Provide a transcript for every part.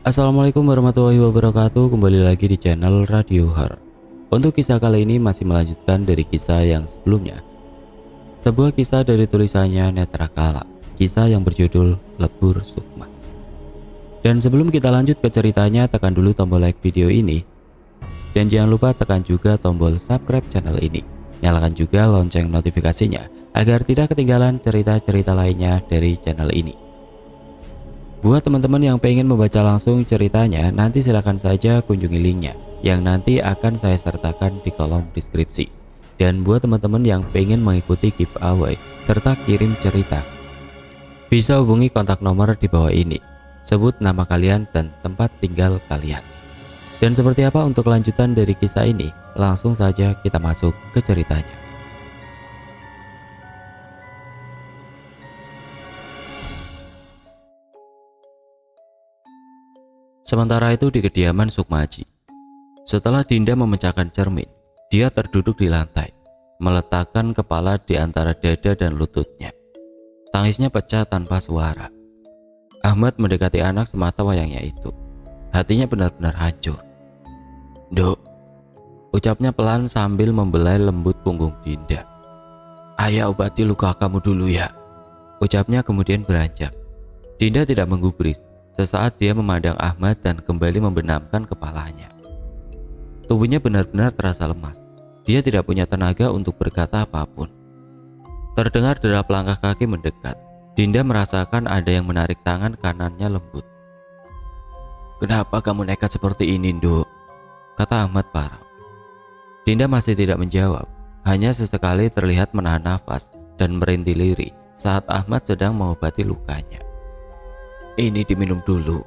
Assalamualaikum warahmatullahi wabarakatuh. Kembali lagi di channel Radio Horor. Untuk kisah kali ini masih melanjutkan dari kisah yang sebelumnya. Sebuah kisah dari tulisannya Netra Kala, kisah yang berjudul Lebur Sukma. Dan sebelum kita lanjut ke ceritanya, tekan dulu tombol like video ini. Dan jangan lupa tekan juga tombol subscribe channel ini. Nyalakan juga lonceng notifikasinya agar tidak ketinggalan cerita-cerita lainnya dari channel ini. Buat teman-teman yang pengen membaca langsung ceritanya, nanti silahkan saja kunjungi linknya yang nanti akan saya sertakan di kolom deskripsi. Dan buat teman-teman yang pengen mengikuti giveaway serta kirim cerita, bisa hubungi kontak nomor di bawah ini. Sebut nama kalian dan tempat tinggal kalian. Dan seperti apa untuk lanjutan dari kisah ini? Langsung saja kita masuk ke ceritanya. Sementara itu di kediaman Sukmaji, setelah Dinda memecahkan cermin, dia terduduk di lantai, meletakkan kepala di antara dada dan lututnya. Tangisnya pecah tanpa suara. Ahmad mendekati anak semata wayangnya itu. Hatinya benar-benar hancur. "Dok," ucapnya pelan sambil membelai lembut punggung Dinda. "Ayah obati luka kamu dulu ya," ucapnya kemudian beranjak. Dinda tidak menggubris. Sesaat dia memandang Ahmad dan kembali membenamkan kepalanya. Tubuhnya benar-benar terasa lemas. Dia tidak punya tenaga untuk berkata apapun. Terdengar derap langkah kaki mendekat. Dinda merasakan ada yang menarik tangan kanannya lembut. "Kenapa kamu nekat seperti ini, Nduk?" kata Ahmad parau. Dinda masih tidak menjawab. Hanya sesekali terlihat menahan nafas dan merintih lirih saat Ahmad sedang mengobati lukanya. "Ini diminum dulu,"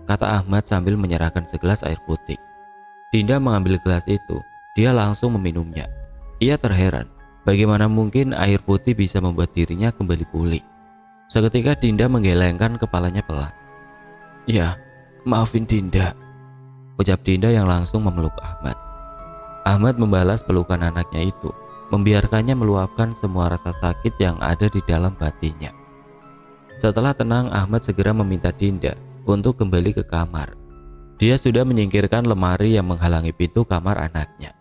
kata Ahmad sambil menyerahkan segelas air putih. Dinda mengambil gelas itu. Dia langsung meminumnya. Ia terheran, bagaimana mungkin air putih bisa membuat dirinya kembali pulih. Seketika Dinda menggelengkan kepalanya pelan. "Ya, maafin Dinda," ucap Dinda yang langsung memeluk Ahmad. Ahmad membalas pelukan anaknya itu, membiarkannya meluapkan semua rasa sakit yang ada di dalam batinnya. Setelah tenang, Ahmad segera meminta Dinda untuk kembali ke kamar. Dia sudah menyingkirkan lemari yang menghalangi pintu kamar anaknya.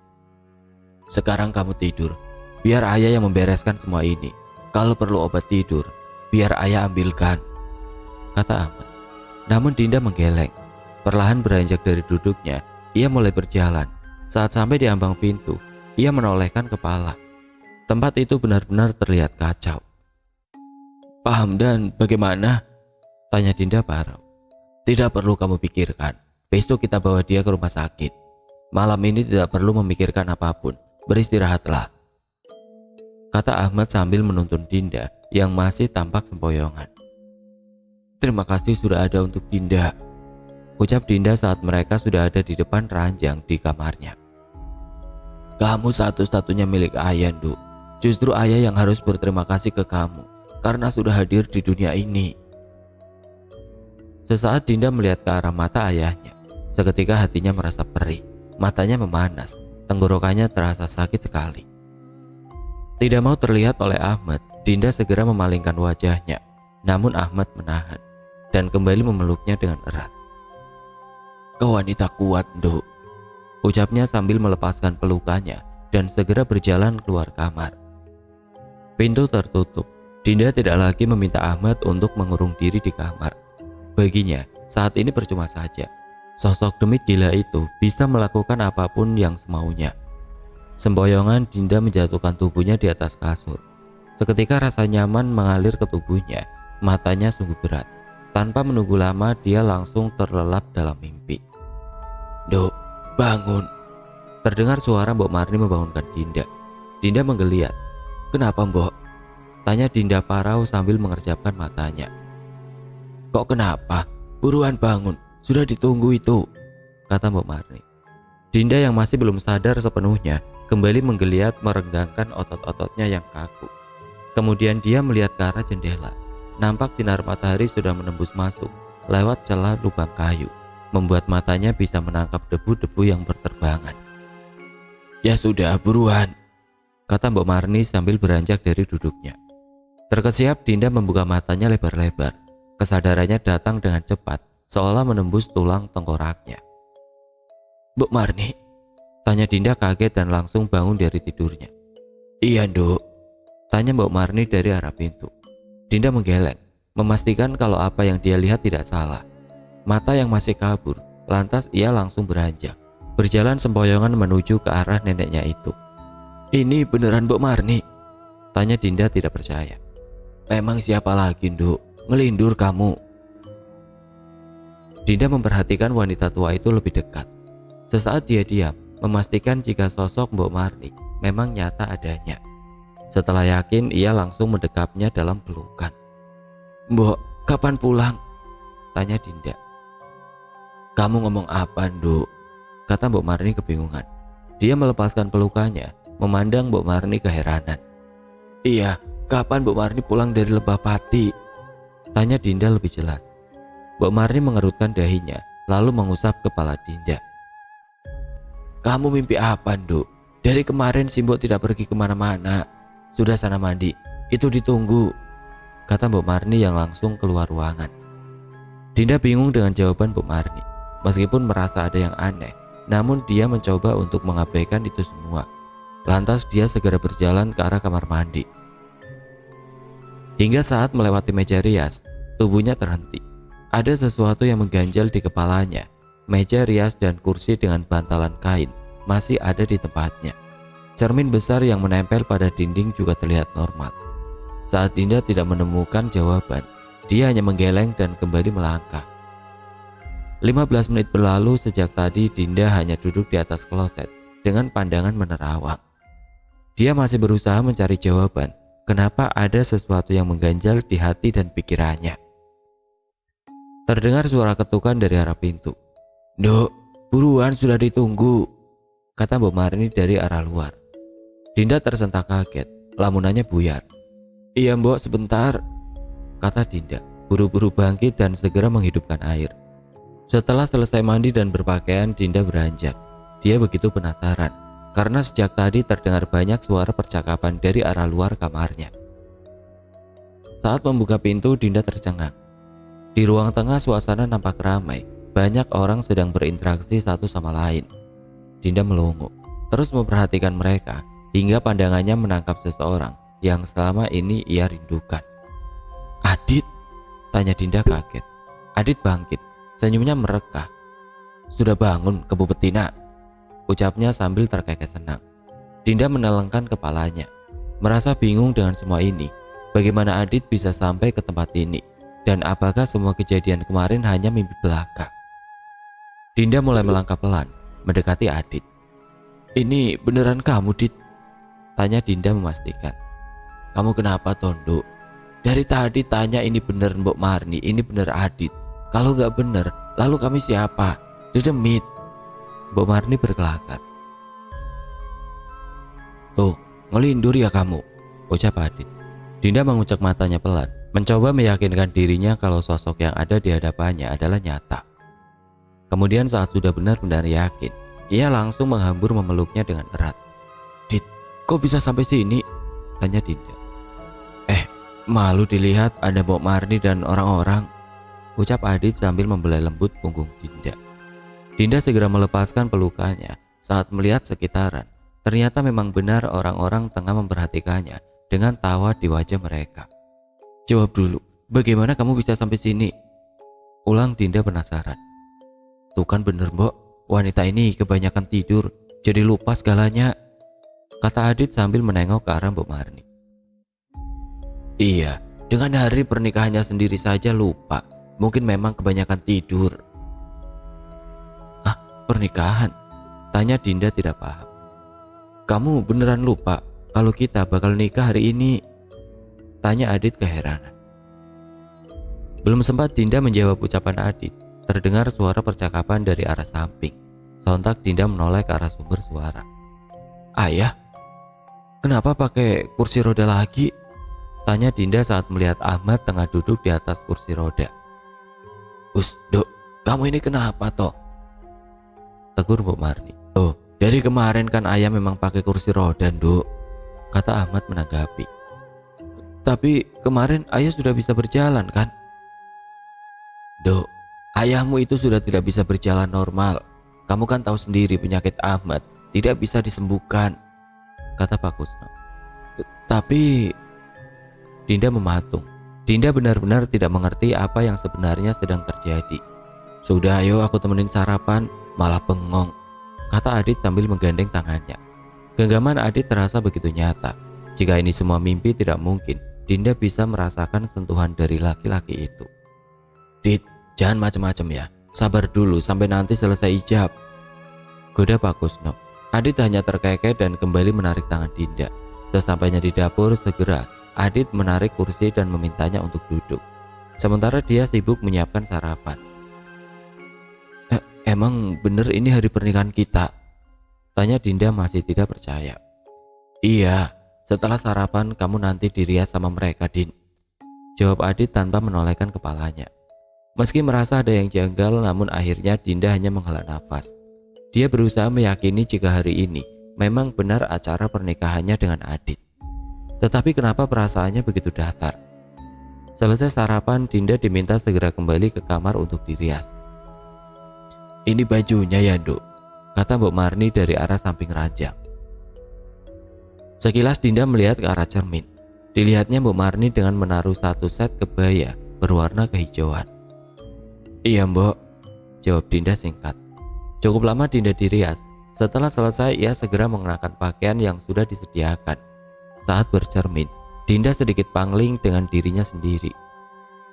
"Sekarang kamu tidur, biar ayah yang membereskan semua ini. Kalau perlu obat tidur, biar ayah ambilkan," kata Ahmad. Namun Dinda menggeleng. Perlahan beranjak dari duduknya, ia mulai berjalan. Saat sampai di ambang pintu, ia menolehkan kepala. Tempat itu benar-benar terlihat kacau. "Pak Hamdan bagaimana?" tanya Dinda parau. "Tidak perlu kamu pikirkan. Besok kita bawa dia ke rumah sakit. Malam ini tidak perlu memikirkan apapun. Beristirahatlah," kata Ahmad sambil menuntun Dinda yang masih tampak sempoyongan. "Terima kasih sudah ada untuk Dinda," ucap Dinda saat mereka sudah ada di depan ranjang di kamarnya. "Kamu satu-satunya milik ayah, Nduk. Justru ayah yang harus berterima kasih ke kamu karena sudah hadir di dunia ini." Sesaat Dinda melihat ke arah mata ayahnya. Seketika hatinya merasa perih, matanya memanas, tenggorokannya terasa sakit sekali. Tidak mau terlihat oleh Ahmad, Dinda segera memalingkan wajahnya. Namun Ahmad menahan dan kembali memeluknya dengan erat. "Kau wanita kuat, Nduk," ucapnya sambil melepaskan pelukannya dan segera berjalan keluar kamar. Pintu tertutup. Dinda tidak lagi meminta Ahmad untuk mengurung diri di kamar. Baginya, saat ini percuma saja. Sosok demit gila itu bisa melakukan apapun yang semaunya. Semboyongan Dinda menjatuhkan tubuhnya di atas kasur. Seketika rasa nyaman mengalir ke tubuhnya. Matanya sungguh berat. Tanpa menunggu lama, dia langsung terlelap dalam mimpi. "Dok, bangun!" Terdengar suara Mbok Marni membangunkan Dinda. Dinda menggeliat. "Kenapa, Mbok?" tanya Dinda parau sambil mengerjapkan matanya. "Kok kenapa? Buruan bangun, sudah ditunggu itu," kata Mbok Marni. Dinda yang masih belum sadar sepenuhnya kembali menggeliat merenggangkan otot-ototnya yang kaku. Kemudian dia melihat ke arah jendela. Nampak sinar matahari sudah menembus masuk lewat celah lubang kayu, membuat matanya bisa menangkap debu-debu yang berterbangan. "Ya sudah, buruan," kata Mbok Marni sambil beranjak dari duduknya. Terkesiap Dinda membuka matanya lebar-lebar. Kesadarannya datang dengan cepat seolah menembus tulang tengkoraknya. "Bu Marni?" tanya Dinda kaget dan langsung bangun dari tidurnya. "Iya, Nduk," tanya Mbok Marni dari arah pintu. Dinda menggeleng, memastikan kalau apa yang dia lihat tidak salah. Mata yang masih kabur, lantas ia langsung beranjak, berjalan sempoyongan menuju ke arah neneknya itu. "Ini beneran Mbok Marni?" tanya Dinda tidak percaya. "Memang siapa lagi, Nduk? Ngelindur kamu." Dinda memperhatikan wanita tua itu lebih dekat. Sesaat dia diam, memastikan jika sosok Mbok Marni memang nyata adanya. Setelah yakin, ia langsung mendekapnya dalam pelukan. "Mbok, kapan pulang?" tanya Dinda. "Kamu ngomong apa, Nduk?" kata Mbok Marni kebingungan. Dia melepaskan pelukannya, memandang Mbok Marni keheranan. "Iya, kapan Mbok Marni pulang dari Lebah Pati?" tanya Dinda lebih jelas. Mbok Marni mengerutkan dahinya, lalu mengusap kepala Dinda. "Kamu mimpi apa, Nduk? Dari kemarin si Mbok tidak pergi kemana-mana. Sudah sana mandi, itu ditunggu," kata Mbok Marni yang langsung keluar ruangan. Dinda bingung dengan jawaban Mbok Marni. Meskipun merasa ada yang aneh, namun dia mencoba untuk mengabaikan itu semua. Lantas dia segera berjalan ke arah kamar mandi. Hingga saat melewati meja rias, tubuhnya terhenti. Ada sesuatu yang mengganjal di kepalanya. Meja rias dan kursi dengan bantalan kain masih ada di tempatnya. Cermin besar yang menempel pada dinding juga terlihat normal. Saat Dinda tidak menemukan jawaban, dia hanya menggeleng dan kembali melangkah. 15 menit berlalu sejak tadi Dinda hanya duduk di atas kloset dengan pandangan menerawang. Dia masih berusaha mencari jawaban kenapa ada sesuatu yang mengganjal di hati dan pikirannya. Terdengar suara ketukan dari arah pintu. "Nduk, buruan sudah ditunggu," kata Mbok Marni dari arah luar. Dinda tersentak kaget, lamunannya buyar. "Iya Mbok, sebentar," kata Dinda, buru-buru bangkit dan segera menghidupkan air. Setelah selesai mandi dan berpakaian, Dinda beranjak. Dia begitu penasaran, karena sejak tadi terdengar banyak suara percakapan dari arah luar kamarnya. Saat membuka pintu, Dinda tercengang. Di ruang tengah suasana nampak ramai, banyak orang sedang berinteraksi satu sama lain. Dinda melongo, terus memperhatikan mereka, hingga pandangannya menangkap seseorang yang selama ini ia rindukan. "Adit?" tanya Dinda kaget. Adit bangkit, senyumnya merekah. "Sudah bangun, Kebo Betina?" ucapnya sambil terkekeh senang. Dinda menelengkan kepalanya, merasa bingung dengan semua ini. Bagaimana Adit bisa sampai ke tempat ini? Dan apakah semua kejadian kemarin hanya mimpi belaka? Dinda mulai melangkah pelan, mendekati Adit. "Ini beneran kamu, Dit?" tanya Dinda memastikan. "Kamu kenapa, Tondo? Dari tadi tanya ini bener Mbok Marni, ini bener Adit. Kalau gak bener, lalu kami siapa? Dedemit." Mbok Marni berkelakar. "Tuh, ngelindur ya kamu," ucap Adit. Dinda mengucek matanya pelan, mencoba meyakinkan dirinya kalau sosok yang ada di hadapannya adalah nyata. Kemudian saat sudah benar-benar yakin, ia langsung menghambur memeluknya dengan erat. "Dit, kok bisa sampai sini?" tanya Dinda. Malu dilihat ada Mbok Marni dan orang-orang," ucap Adit sambil membelai lembut punggung Dinda. Dinda segera melepaskan pelukannya saat melihat sekitaran. Ternyata memang benar orang-orang tengah memperhatikannya dengan tawa di wajah mereka. "Jawab dulu, bagaimana kamu bisa sampai sini?" ulang Dinda penasaran. "Tuh kan bener Mbok, wanita ini kebanyakan tidur, jadi lupa segalanya," kata Adit sambil menengok ke arah Mbok Marni. "Iya, dengan hari pernikahannya sendiri saja lupa. Mungkin memang kebanyakan tidur." "Ah, pernikahan?" tanya Dinda tidak paham. "Kamu beneran lupa kalau kita bakal nikah hari ini?" tanya Adit keheranan. Belum sempat Dinda menjawab ucapan Adit, terdengar suara percakapan dari arah samping. Sontak Dinda menoleh ke arah sumber suara. "Ayah, kenapa pakai kursi roda lagi?" tanya Dinda saat melihat Ahmad tengah duduk di atas kursi roda. Dok, kamu ini kenapa toh?" tegur Mbok Marni. "Oh, dari kemarin kan ayah memang pakai kursi roda, Dok," kata Ahmad menanggapi. "Tapi kemarin ayah sudah bisa berjalan kan?" "Dok, Ayahmu itu sudah tidak bisa berjalan normal. Kamu kan tahu sendiri penyakit Ahmad tidak bisa disembuhkan, kata Pak Kusno. Tapi Dinda mematung. Dinda benar-benar tidak mengerti apa yang sebenarnya sedang terjadi. Sudah, ayo aku temenin sarapan, malah bengong, kata Adit sambil menggandeng tangannya. Genggaman Adit terasa begitu nyata. Jika ini semua mimpi, tidak mungkin Dinda bisa merasakan sentuhan dari laki-laki itu. Dit, jangan macam-macam ya. Sabar dulu sampai nanti selesai ijab, goda Pak Kusno. Adit hanya terkekeh dan kembali menarik tangan Dinda. Sesampainya di dapur, segera Adit menarik kursi dan memintanya untuk duduk. Sementara dia sibuk menyiapkan sarapan. Emang bener ini hari pernikahan kita? Tanya Dinda masih tidak percaya. Iya, setelah sarapan kamu nanti dirias sama mereka, Din, jawab Adit tanpa menolehkan kepalanya. Meski merasa ada yang janggal, namun akhirnya Dinda hanya menghela nafas. Dia berusaha meyakini jika hari ini memang benar acara pernikahannya dengan Adit. Tetapi kenapa perasaannya begitu datar? Selesai sarapan, Dinda diminta segera kembali ke kamar untuk dirias. Ini bajunya ya, Dok, kata Mbok Marni dari arah samping ranjang. Sekilas Dinda melihat ke arah cermin. Dilihatnya Mbok Marni dengan menaruh satu set kebaya berwarna kehijauan. Iya, Mbok, jawab Dinda singkat. Cukup lama Dinda dirias. Setelah selesai, ia segera mengenakan pakaian yang sudah disediakan. Saat bercermin, Dinda sedikit pangling dengan dirinya sendiri.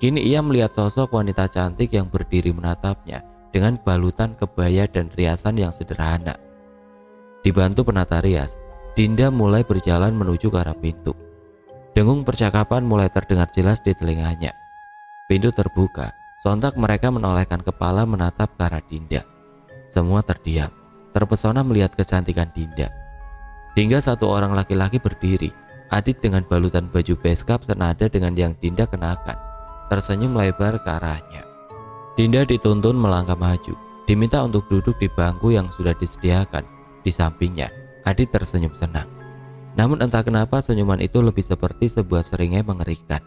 Kini ia melihat sosok wanita cantik yang berdiri menatapnya dengan balutan kebaya dan riasan yang sederhana. Dibantu penata rias, Dinda mulai berjalan menuju ke arah pintu. Dengung percakapan mulai terdengar jelas di telinganya. Pintu terbuka, sontak mereka menolehkan kepala menatap ke arah Dinda. Semua terdiam, terpesona melihat kecantikan Dinda. Hingga satu orang laki-laki berdiri, Adit dengan balutan baju beskap senada dengan yang Dinda kenakan, tersenyum lebar ke arahnya. Dinda dituntun melangkah maju, diminta untuk duduk di bangku yang sudah disediakan. Di sampingnya, Adit tersenyum senang. Namun entah kenapa senyuman itu lebih seperti sebuah seringai mengerikan.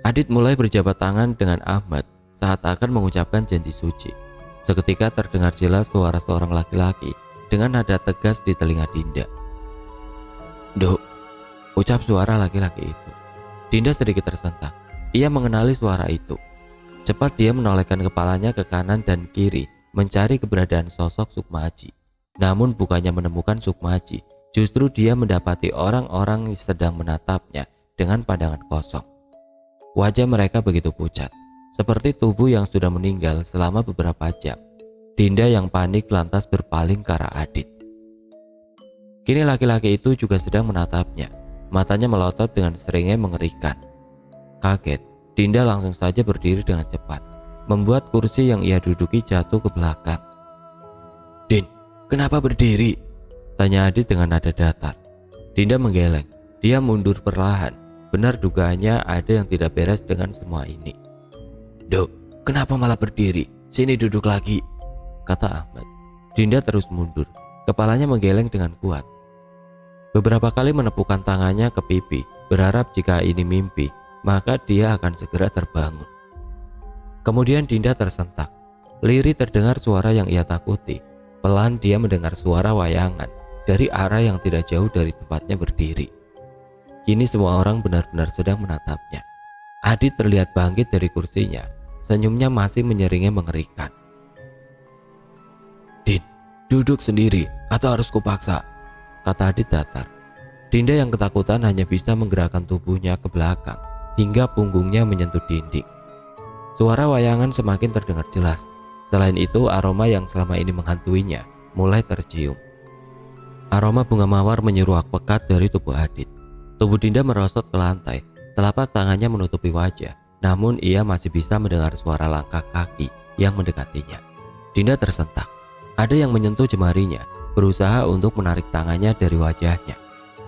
Adit mulai berjabat tangan dengan Ahmad saat akan mengucapkan janji suci. Seketika terdengar jelas suara seorang laki-laki dengan nada tegas di telinga Dinda. Dok, ucap suara laki-laki itu. Dinda sedikit tersentak. Ia mengenali suara itu. Cepat dia menolehkan kepalanya ke kanan dan kiri mencari keberadaan sosok Sukmaji. Namun bukannya menemukan Sukmaji, justru dia mendapati orang-orang yang sedang menatapnya dengan pandangan kosong. Wajah mereka begitu pucat, seperti tubuh yang sudah meninggal selama beberapa jam. Dinda yang panik lantas berpaling ke arah Adit. Kini laki-laki itu juga sedang menatapnya. Matanya melotot dengan seringai mengerikan. Kaget, Dinda langsung saja berdiri dengan cepat, membuat kursi yang ia duduki jatuh ke belakang. Din, kenapa berdiri? Tanya Adit dengan nada datar. Dinda menggeleng. Dia mundur perlahan. Benar dugaannya ada yang tidak beres dengan semua ini. Dok, kenapa malah berdiri? Sini duduk lagi, kata Ahmad. Dinda terus mundur. Kepalanya menggeleng dengan kuat. Beberapa kali menepukkan tangannya ke pipi, berharap jika ini mimpi, maka dia akan segera terbangun. Kemudian Dinda tersentak. Lirih terdengar suara yang ia takuti. Pelan dia mendengar suara wayangan dari arah yang tidak jauh dari tempatnya berdiri. Kini semua orang benar-benar sedang menatapnya. Adit terlihat bangkit dari kursinya. Senyumnya masih menyeringai mengerikan. Din, duduk sendiri atau harus kupaksa, kata Adit datar. Dinda yang ketakutan hanya bisa menggerakkan tubuhnya ke belakang hingga punggungnya menyentuh dinding. Suara wayangan semakin terdengar jelas. Selain itu, aroma yang selama ini menghantuinya mulai tercium. Aroma bunga mawar menyeruak pekat dari tubuh Adit. Tubuh Dinda merosot ke lantai. Telapak tangannya menutupi wajah, namun ia masih bisa mendengar suara langkah kaki yang mendekatinya. Dinda tersentak. Ada yang menyentuh jemarinya, berusaha untuk menarik tangannya dari wajahnya.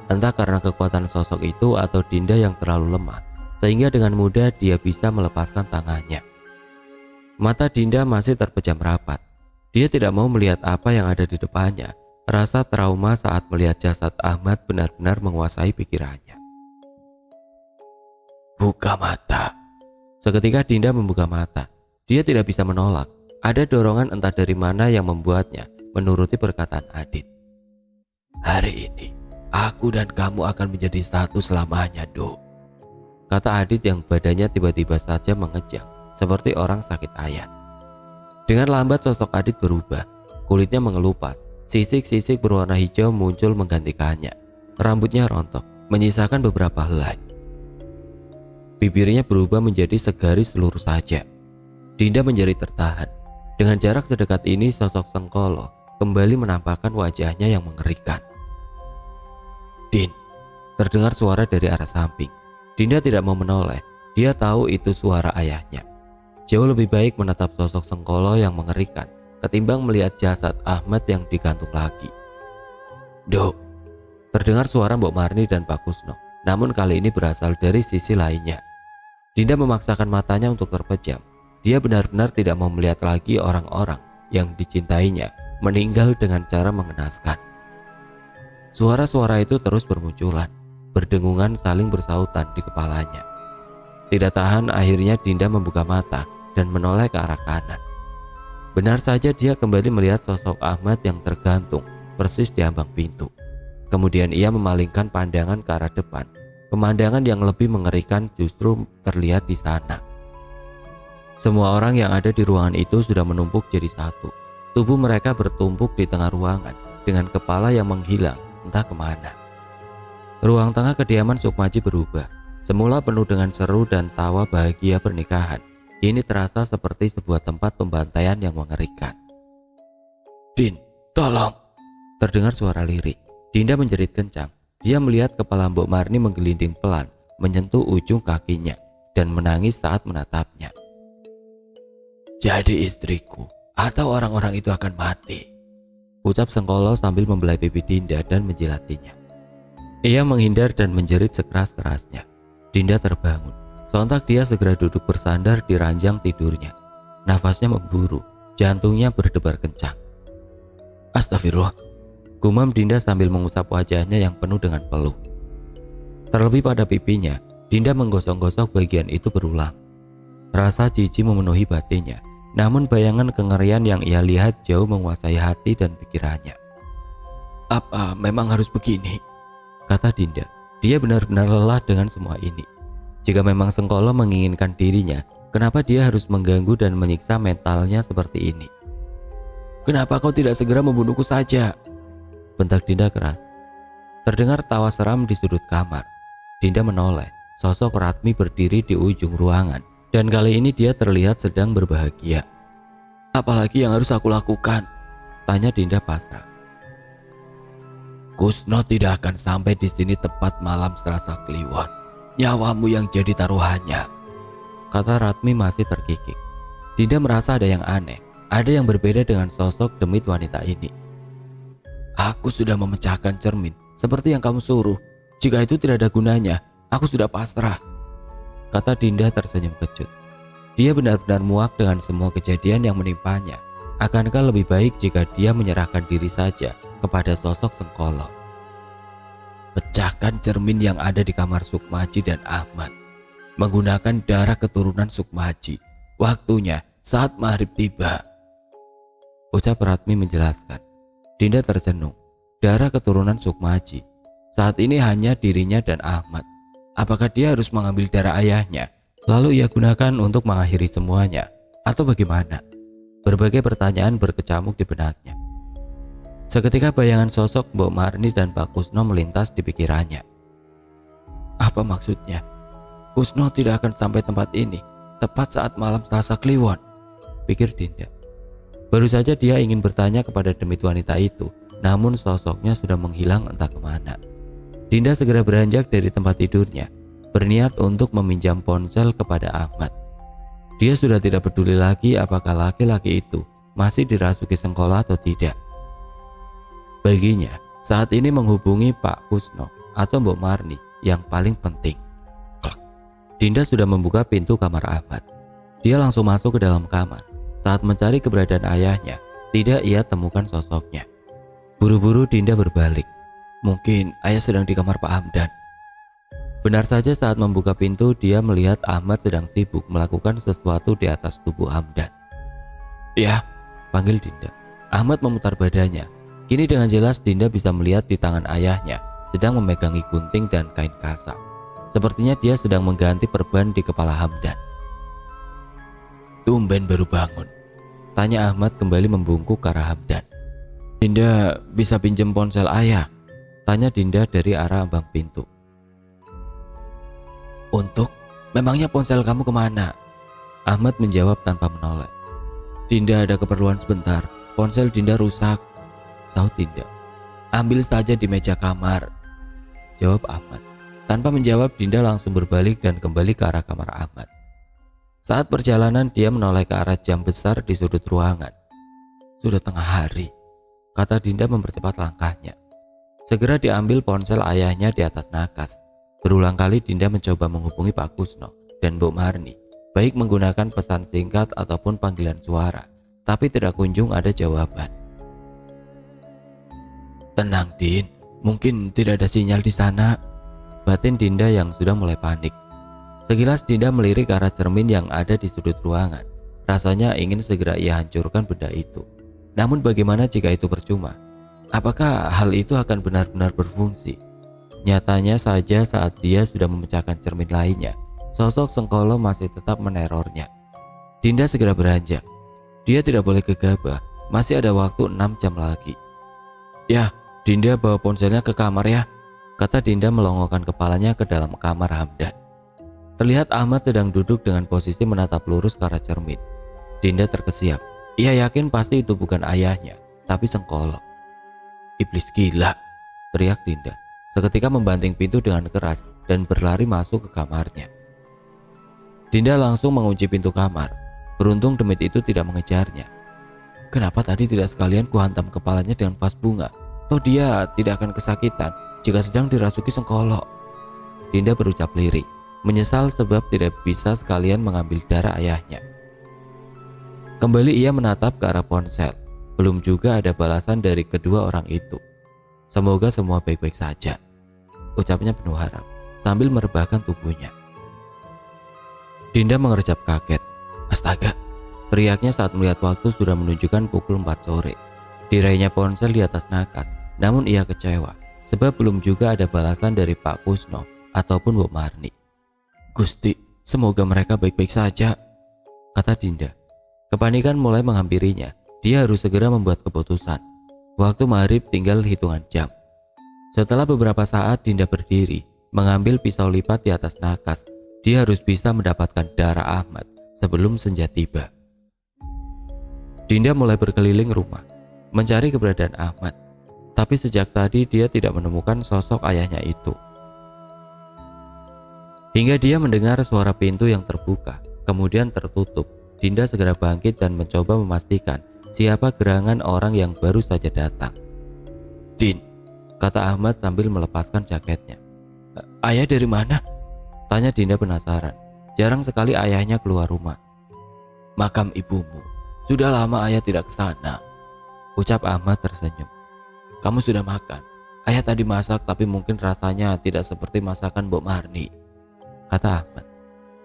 Entah karena kekuatan sosok itu atau Dinda yang terlalu lemah, sehingga dengan mudah dia bisa melepaskan tangannya. Mata Dinda masih terpejam rapat. Dia tidak mau melihat apa yang ada di depannya. Rasa trauma saat melihat jasad Ahmad benar-benar menguasai pikirannya. Buka mata. Seketika Dinda membuka mata. Dia tidak bisa menolak. Ada dorongan entah dari mana yang membuatnya menuruti perkataan Adit. Hari ini, aku dan kamu akan menjadi satu selamanya, Do. Kata Adit yang badannya tiba-tiba saja mengejang seperti orang sakit ayat. Dengan lambat sosok Adit berubah, kulitnya mengelupas, sisik-sisik berwarna hijau muncul menggantikannya. Rambutnya rontok, menyisakan beberapa helai. Bibirnya berubah menjadi segaris lurus saja. Dinda menjadi tertahan. Dengan jarak sedekat ini sosok Sengkolo kembali menampakkan wajahnya yang mengerikan. Din, terdengar suara dari arah samping. Dinda tidak mau menoleh, dia tahu itu suara ayahnya. Jauh lebih baik menatap sosok Sengkolo yang mengerikan ketimbang melihat jasad Ahmad yang digantung lagi. Do, terdengar suara Mbok Marni dan Pak Kusno, namun kali ini berasal dari sisi lainnya. Dinda memaksakan matanya untuk terpejam. Dia benar-benar tidak mau melihat lagi orang-orang yang dicintainya meninggal dengan cara mengenaskan. Suara-suara itu terus bermunculan, berdengungan saling bersautan di kepalanya. Tidak tahan akhirnya Dinda membuka mata dan menoleh ke arah kanan. Benar saja dia kembali melihat sosok Ahmad yang tergantung persis di ambang pintu. Kemudian ia memalingkan pandangan ke arah depan. Pemandangan yang lebih mengerikan justru terlihat di sana. Semua orang yang ada di ruangan itu sudah menumpuk jadi satu. Tubuh mereka bertumpuk di tengah ruangan dengan kepala yang menghilang entah kemana. Ruang tengah kediaman Sukmaji berubah. Semula penuh dengan seru dan tawa bahagia pernikahan. Kini terasa seperti sebuah tempat pembantaian yang mengerikan. Din, tolong! Terdengar suara lirik. Dinda menjerit kencang. Dia melihat kepala Mbok Marni menggelinding pelan, menyentuh ujung kakinya, dan menangis saat menatapnya. Jadi istriku, atau orang-orang itu akan mati, ucap Sengkolo sambil membelai pipi Dinda dan menjilatinya. Ia menghindar dan menjerit sekeras-kerasnya. Dinda terbangun. Sontak dia segera duduk bersandar di ranjang tidurnya. Nafasnya memburu, jantungnya berdebar kencang. Astagfirullah, gumam Dinda sambil mengusap wajahnya yang penuh dengan peluh. Terlebih pada pipinya, Dinda menggosok-gosok bagian itu berulang. Rasa jijik memenuhi batinnya, namun bayangan kengerian yang ia lihat jauh menguasai hati dan pikirannya. Apa memang harus begini? Kata Dinda. Dia benar-benar lelah dengan semua ini. Jika memang Sengkolo menginginkan dirinya, kenapa dia harus mengganggu dan menyiksa mentalnya seperti ini? Kenapa kau tidak segera membunuhku saja? Bentak Dinda keras. Terdengar tawa seram di sudut kamar. Dinda menoleh. Sosok Ratmi berdiri di ujung ruangan. Dan kali ini dia terlihat sedang berbahagia. Apalagi yang harus aku lakukan? Tanya Dinda pasrah. Kusno tidak akan sampai di sini tepat malam Selasa Kliwon. Nyawamu yang jadi taruhannya, kata Ratmi masih terkikik. Dinda merasa ada yang aneh, ada yang berbeda dengan sosok demit wanita ini. Aku sudah memecahkan cermin seperti yang kamu suruh. Jika itu tidak ada gunanya, aku sudah pasrah, kata Dinda tersenyum kecut. Dia benar-benar muak dengan semua kejadian yang menimpanya. Akankah lebih baik jika dia menyerahkan diri saja kepada sosok Sengkolo? Pecahkan cermin yang ada di kamar Sukmaji dan Ahmad. Menggunakan darah keturunan Sukmaji. Waktunya saat maghrib tiba, ucap Ratmi menjelaskan. Dinda tercenung. Darah keturunan Sukmaji. Saat ini hanya dirinya dan Ahmad. Apakah dia harus mengambil darah ayahnya, lalu ia gunakan untuk mengakhiri semuanya, atau bagaimana? Berbagai pertanyaan berkecamuk di benaknya. Seketika bayangan sosok Mbok Marni dan Pak Kusno melintas di pikirannya. Apa maksudnya? Kusno tidak akan sampai tempat ini tepat saat malam Selasa Kliwon, pikir Dinda. Baru saja dia ingin bertanya kepada demit wanita itu, namun sosoknya sudah menghilang entah kemana. Dinda segera beranjak dari tempat tidurnya, berniat untuk meminjam ponsel kepada Ahmad. Dia sudah tidak peduli lagi apakah laki-laki itu masih dirasuki Sengkolo atau tidak. Baginya, saat ini menghubungi Pak Kusno atau Mbok Marni yang paling penting. Dinda sudah membuka pintu kamar Ahmad. Dia langsung masuk ke dalam kamar. Saat mencari keberadaan ayahnya, tidak ia temukan sosoknya. Buru-buru Dinda berbalik. Mungkin ayah sedang di kamar Pak Hamdan. Benar saja saat membuka pintu dia melihat Ahmad sedang sibuk melakukan sesuatu di atas tubuh Hamdan. "Ya," panggil Dinda. Ahmad memutar badannya. Kini dengan jelas Dinda bisa melihat di tangan ayahnya sedang memegangi gunting dan kain kasar. Sepertinya dia sedang mengganti perban di kepala Hamdan. "Tumben baru bangun?" tanya Ahmad kembali membungkuk ke arah Hamdan. "Dinda bisa pinjam ponsel ayah?" tanya Dinda dari arah ambang pintu. "Untuk? Memangnya ponsel kamu kemana?" Ahmad menjawab tanpa menoleh. "Dinda ada keperluan sebentar. Ponsel Dinda rusak," sahut Dinda. "Ambil saja di meja kamar," jawab Ahmad. Tanpa menjawab, Dinda langsung berbalik dan kembali ke arah kamar Ahmad. Saat perjalanan dia menoleh ke arah jam besar di sudut ruangan. "Sudah tengah hari," kata Dinda mempercepat langkahnya. Segera diambil ponsel ayahnya di atas nakas. Berulang kali Dinda mencoba menghubungi Pak Kusno dan Bu Marni, baik menggunakan pesan singkat ataupun panggilan suara, tapi tidak kunjung ada jawaban. "Tenang Din, mungkin tidak ada sinyal di sana," batin Dinda yang sudah mulai panik. Sekilas Dinda melirik ke arah cermin yang ada di sudut ruangan. Rasanya ingin segera ia hancurkan benda itu. Namun bagaimana jika itu percuma? Apakah hal itu akan benar-benar berfungsi? Nyatanya saja saat dia sudah memecahkan cermin lainnya, sosok Sengkolo masih tetap menerornya. Dinda segera beranjak. Dia tidak boleh gegabah, masih ada waktu 6 jam lagi. "Ya, Dinda bawa ponselnya ke kamar ya," kata Dinda melongokkan kepalanya ke dalam kamar Hamdan. Terlihat Ahmad sedang duduk dengan posisi menatap lurus ke arah cermin. Dinda terkesiap. Ia yakin pasti itu bukan ayahnya, tapi Sengkolo. "Iblis gila," teriak Dinda, seketika membanting pintu dengan keras dan berlari masuk ke kamarnya. Dinda langsung mengunci pintu kamar. Beruntung demit itu tidak mengejarnya. Kenapa tadi tidak sekalian kuhantam kepalanya dengan vas bunga? Toh dia tidak akan kesakitan jika sedang dirasuki Sengkolo. Dinda berucap lirik, menyesal sebab tidak bisa sekalian mengambil darah ayahnya. Kembali ia menatap ke arah ponsel. Belum juga ada balasan dari kedua orang itu. "Semoga semua baik-baik saja," ucapnya penuh harap sambil merebahkan tubuhnya. Dinda mengerjap kaget. "Astaga!" teriaknya saat melihat waktu sudah menunjukkan pukul 4 sore. Diraihnya ponsel di atas nakas, namun ia kecewa sebab belum juga ada balasan dari Pak Kusno ataupun Bu Marni. "Gusti, semoga mereka baik-baik saja," kata Dinda. Kepanikan mulai menghampirinya. Dia harus segera membuat keputusan. Waktu maghrib tinggal hitungan jam. Setelah beberapa saat Dinda berdiri, mengambil pisau lipat di atas nakas. Dia harus bisa mendapatkan darah Ahmad sebelum senja tiba. Dinda mulai berkeliling rumah, mencari keberadaan Ahmad. Tapi sejak tadi dia tidak menemukan sosok ayahnya itu. Hingga dia mendengar suara pintu yang terbuka, kemudian tertutup. Dinda segera bangkit dan mencoba memastikan siapa gerangan orang yang baru saja datang. "Din," kata Ahmad sambil melepaskan jaketnya. "Ayah dari mana?" tanya Dinda penasaran. Jarang sekali ayahnya keluar rumah. "Makam ibumu. Sudah lama ayah tidak ke sana," ucap Ahmad tersenyum. "Kamu sudah makan? Ayah tadi masak tapi mungkin rasanya tidak seperti masakan Bu Marni," kata Ahmad.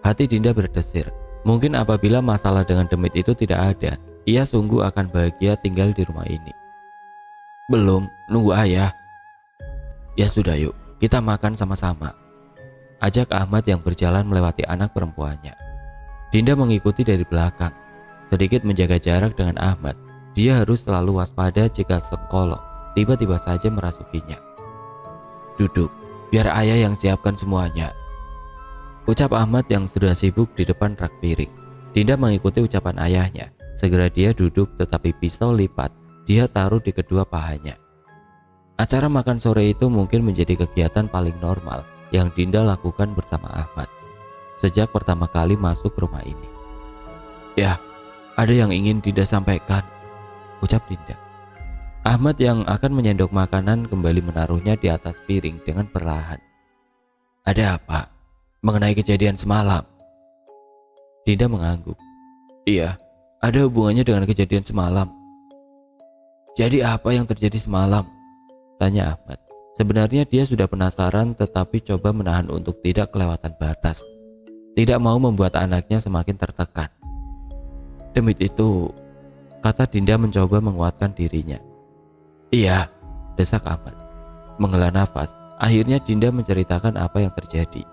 Hati Dinda berdesir. Mungkin apabila masalah dengan demit itu tidak ada, ia sungguh akan bahagia tinggal di rumah ini. "Belum, nunggu ayah." "Ya sudah yuk, kita makan sama-sama," ajak Ahmad yang berjalan melewati anak perempuannya. Dinda mengikuti dari belakang. Sedikit menjaga jarak dengan Ahmad. Dia harus selalu waspada jika Sengkolo tiba-tiba saja merasukinya. "Duduk, biar ayah yang siapkan semuanya," ucap Ahmad yang sudah sibuk di depan rak piring. Dinda mengikuti ucapan ayahnya. Segera dia duduk, tetapi pisau lipat dia taruh di kedua pahanya. Acara makan sore itu mungkin menjadi kegiatan paling normal yang Dinda lakukan bersama Ahmad sejak pertama kali masuk rumah ini. "Ya, ada yang ingin Dinda sampaikan," ucap Dinda. Ahmad yang akan menyendok makanan kembali menaruhnya di atas piring dengan perlahan. "Ada apa? Mengenai kejadian semalam?" Dinda mengangguk. "Iya, ada hubungannya dengan kejadian semalam." "Jadi apa yang terjadi semalam?" tanya Ahmad. Sebenarnya dia sudah penasaran tetapi coba menahan untuk tidak kelewatan batas. Tidak mau membuat anaknya semakin tertekan. "Demit itu kata Dinda mencoba menguatkan dirinya. Iya, desak Ahmad. Menghela nafas, akhirnya Dinda menceritakan apa yang terjadi.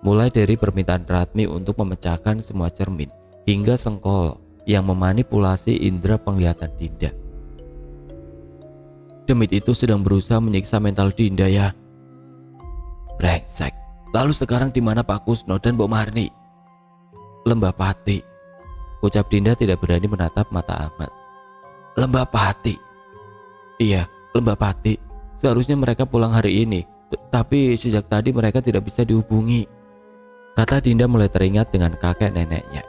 Mulai dari permintaan Ratmi untuk memecahkan semua cermin, hingga Sengkolo yang memanipulasi indera penglihatan Dinda. Demit itu sedang berusaha menyiksa mental Dinda ya. Brengsek. Lalu sekarang di mana Pak Kusno dan Mbok Marni? Lembah Pati, ucap Dinda tidak berani menatap mata Ahmad. Lembah Pati? Iya, Lembah Pati. Seharusnya mereka pulang hari ini, tapi sejak tadi mereka tidak bisa dihubungi, kata Dinda mulai teringat dengan kakek neneknya.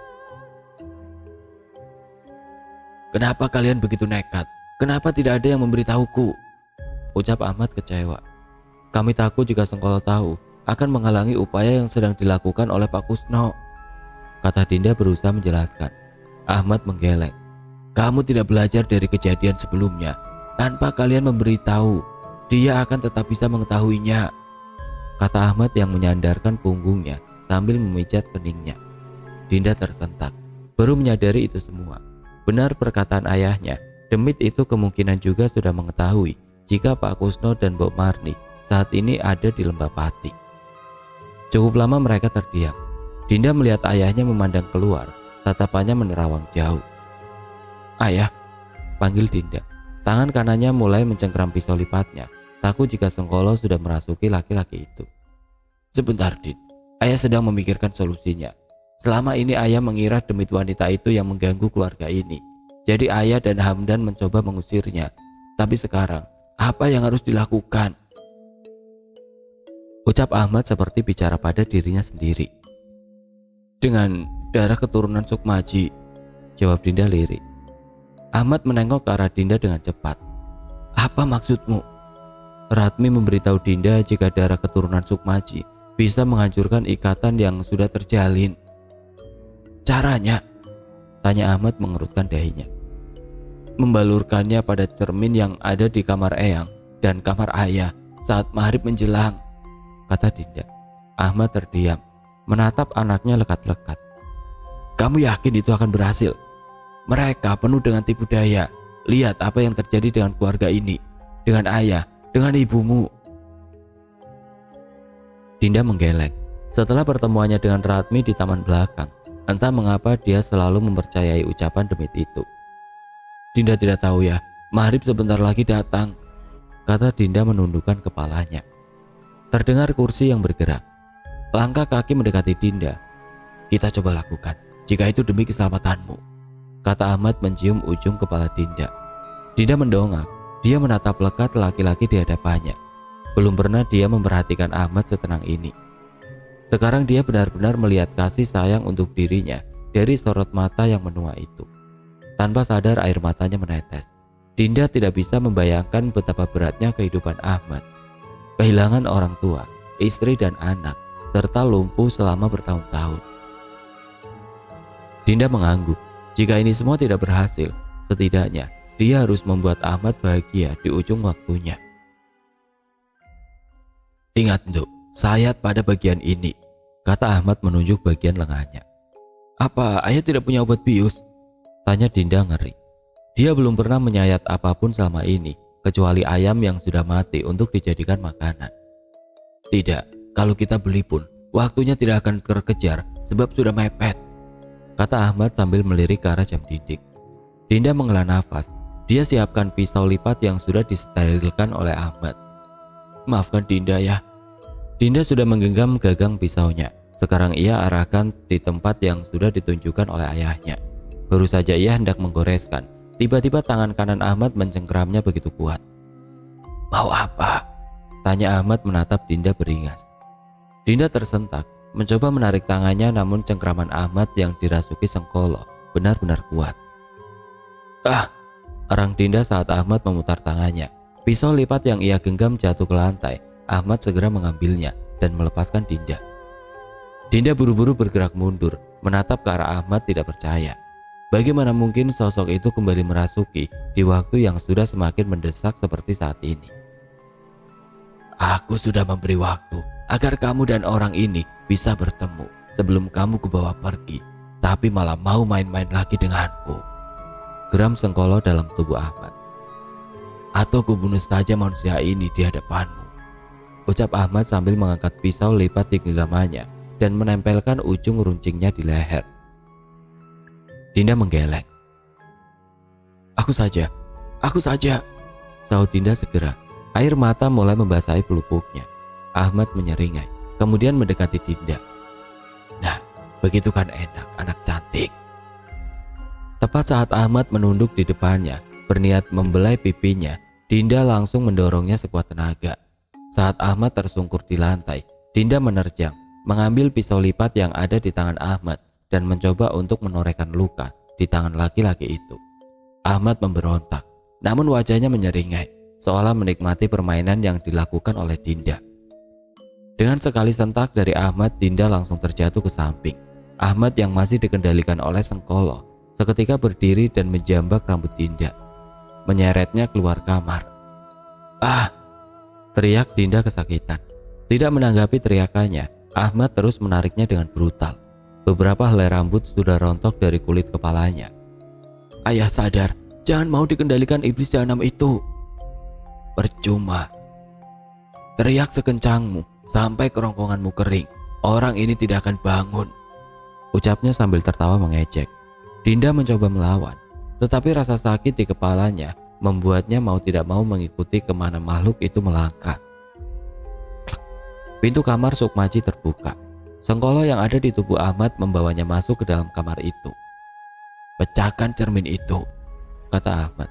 Kenapa kalian begitu nekat? Kenapa tidak ada yang memberitahuku? Ucap Ahmad kecewa. Kami takut jika Sengkolo tahu akan menghalangi upaya yang sedang dilakukan oleh Pak Kusno, kata Dinda berusaha menjelaskan. Ahmad menggeleng. Kamu tidak belajar dari kejadian sebelumnya. Tanpa kalian memberitahu, dia akan tetap bisa mengetahuinya, kata Ahmad yang menyandarkan punggungnya sambil memijat keningnya. Dinda tersentak, baru menyadari itu semua. Benar perkataan ayahnya, Demit itu kemungkinan juga sudah mengetahui jika Pak Kusno dan Mbok Marni saat ini ada di Lembah Pati. Cukup lama mereka terdiam. Dinda melihat ayahnya memandang keluar, tatapannya menerawang jauh. Ayah, panggil Dinda. Tangan kanannya mulai mencengkram pisau lipatnya, takut jika Sengkolo sudah merasuki laki-laki itu. Sebentar, Din. Ayah sedang memikirkan solusinya. Selama ini ayah mengira Demit wanita itu yang mengganggu keluarga ini. Jadi ayah dan Hamdan mencoba mengusirnya. Tapi sekarang, apa yang harus dilakukan? Ucap Ahmad seperti bicara pada dirinya sendiri. Dengan darah keturunan Sukmaji, jawab Dinda lirik. Ahmad menengok ke arah Dinda dengan cepat. Apa maksudmu? Ratmi memberitahu Dinda jika darah keturunan Sukmaji bisa menghancurkan ikatan yang sudah terjalin. Caranya? Tanya Ahmad mengerutkan dahinya. Membalurkannya pada cermin yang ada di kamar Eyang dan kamar ayah saat maghrib menjelang, kata Dinda. Ahmad terdiam, menatap anaknya lekat-lekat. Kamu yakin itu akan berhasil? Mereka penuh dengan tipu daya. Lihat apa yang terjadi dengan keluarga ini, dengan ayah, dengan ibumu. Dinda menggeleng. Setelah pertemuannya dengan Ratmi di taman belakang, entah mengapa dia selalu mempercayai ucapan Demit itu. Dinda tidak tahu ya, maghrib sebentar lagi datang, kata Dinda menundukkan kepalanya. Terdengar kursi yang bergerak. Langkah kaki mendekati Dinda. Kita coba lakukan, jika itu demi keselamatanmu, kata Ahmad mencium ujung kepala Dinda. Dinda mendongak. Dia menatap lekat laki-laki di hadapannya. Belum pernah dia memperhatikan Ahmad setenang ini. Sekarang dia benar-benar melihat kasih sayang untuk dirinya dari sorot mata yang menua itu. Tanpa sadar air matanya menetes. Dinda tidak bisa membayangkan betapa beratnya kehidupan Ahmad. Kehilangan orang tua, istri dan anak, serta lumpuh selama bertahun-tahun. Dinda mengangguk. Jika ini semua tidak berhasil, setidaknya dia harus membuat Ahmad bahagia di ujung waktunya. Ingat, Nduk, sayat pada bagian ini, kata Ahmad menunjuk bagian lengannya. Apa ayah tidak punya obat bius? Tanya Dinda ngeri. Dia belum pernah menyayat apapun selama ini, kecuali ayam yang sudah mati untuk dijadikan makanan. Tidak, kalau kita beli pun, waktunya tidak akan terkejar sebab sudah mepet, kata Ahmad sambil melirik ke arah jam dinding. Dinda menghela nafas. Dia siapkan pisau lipat yang sudah disterilkan oleh Ahmad. Maafkan Dinda ya. Dinda sudah menggenggam gagang pisaunya. Sekarang ia arahkan di tempat yang sudah ditunjukkan oleh ayahnya. Baru saja ia hendak menggoreskan, tiba-tiba tangan kanan Ahmad mencengkeramnya begitu kuat. Mau apa? Tanya Ahmad menatap Dinda beringas. Dinda tersentak, mencoba menarik tangannya, namun cengkraman Ahmad yang dirasuki Sengkolo benar-benar kuat. Arang Dinda saat Ahmad memutar tangannya. Pisau lipat yang ia genggam jatuh ke lantai. Ahmad segera mengambilnya dan melepaskan Dinda. Dinda buru-buru bergerak mundur, menatap ke arah Ahmad tidak percaya. Bagaimana mungkin sosok itu kembali merasuki di waktu yang sudah semakin mendesak seperti saat ini? Aku sudah memberi waktu agar kamu dan orang ini bisa bertemu sebelum kamu kubawa pergi, tapi malah mau main-main lagi denganku, geram Sengkolo dalam tubuh Ahmad. Atau kubunuh saja manusia ini di hadapanmu, ucap Ahmad sambil mengangkat pisau lipat di genggamannya dan menempelkan ujung runcingnya di leher. Dinda menggeleng. Aku saja, sahut Dinda segera. Air mata mulai membasahi pelupuknya. Ahmad menyeringai, kemudian mendekati Dinda. Nah, begitu kan enak, anak cantik. Tepat saat Ahmad menunduk di depannya, berniat membelai pipinya, Dinda langsung mendorongnya sekuat tenaga. Saat Ahmad tersungkur di lantai, Dinda menerjang, mengambil pisau lipat yang ada di tangan Ahmad dan mencoba untuk menorehkan luka di tangan laki-laki itu. Ahmad memberontak, namun wajahnya menyeringai, seolah menikmati permainan yang dilakukan oleh Dinda. Dengan sekali sentak dari Ahmad, Dinda langsung terjatuh ke samping. Ahmad yang masih dikendalikan oleh Sengkolo seketika berdiri dan menjambak rambut Dinda, menyeretnya keluar kamar. Ah! Teriak Dinda kesakitan. Tidak menanggapi teriakannya, Ahmad terus menariknya dengan brutal. Beberapa helai rambut sudah rontok dari kulit kepalanya. Ayah sadar, jangan mau dikendalikan iblis jahanam itu. Percuma. Teriak sekencangmu sampai kerongkonganmu kering. Orang ini tidak akan bangun, ucapnya sambil tertawa mengejek. Dinda mencoba melawan, tetapi rasa sakit di kepalanya membuatnya mau tidak mau mengikuti kemana makhluk itu melangkah. Pintu kamar Sukmaji terbuka. Sengkolo yang ada di tubuh Ahmad membawanya masuk ke dalam kamar itu. Pecahkan cermin itu, kata Ahmad.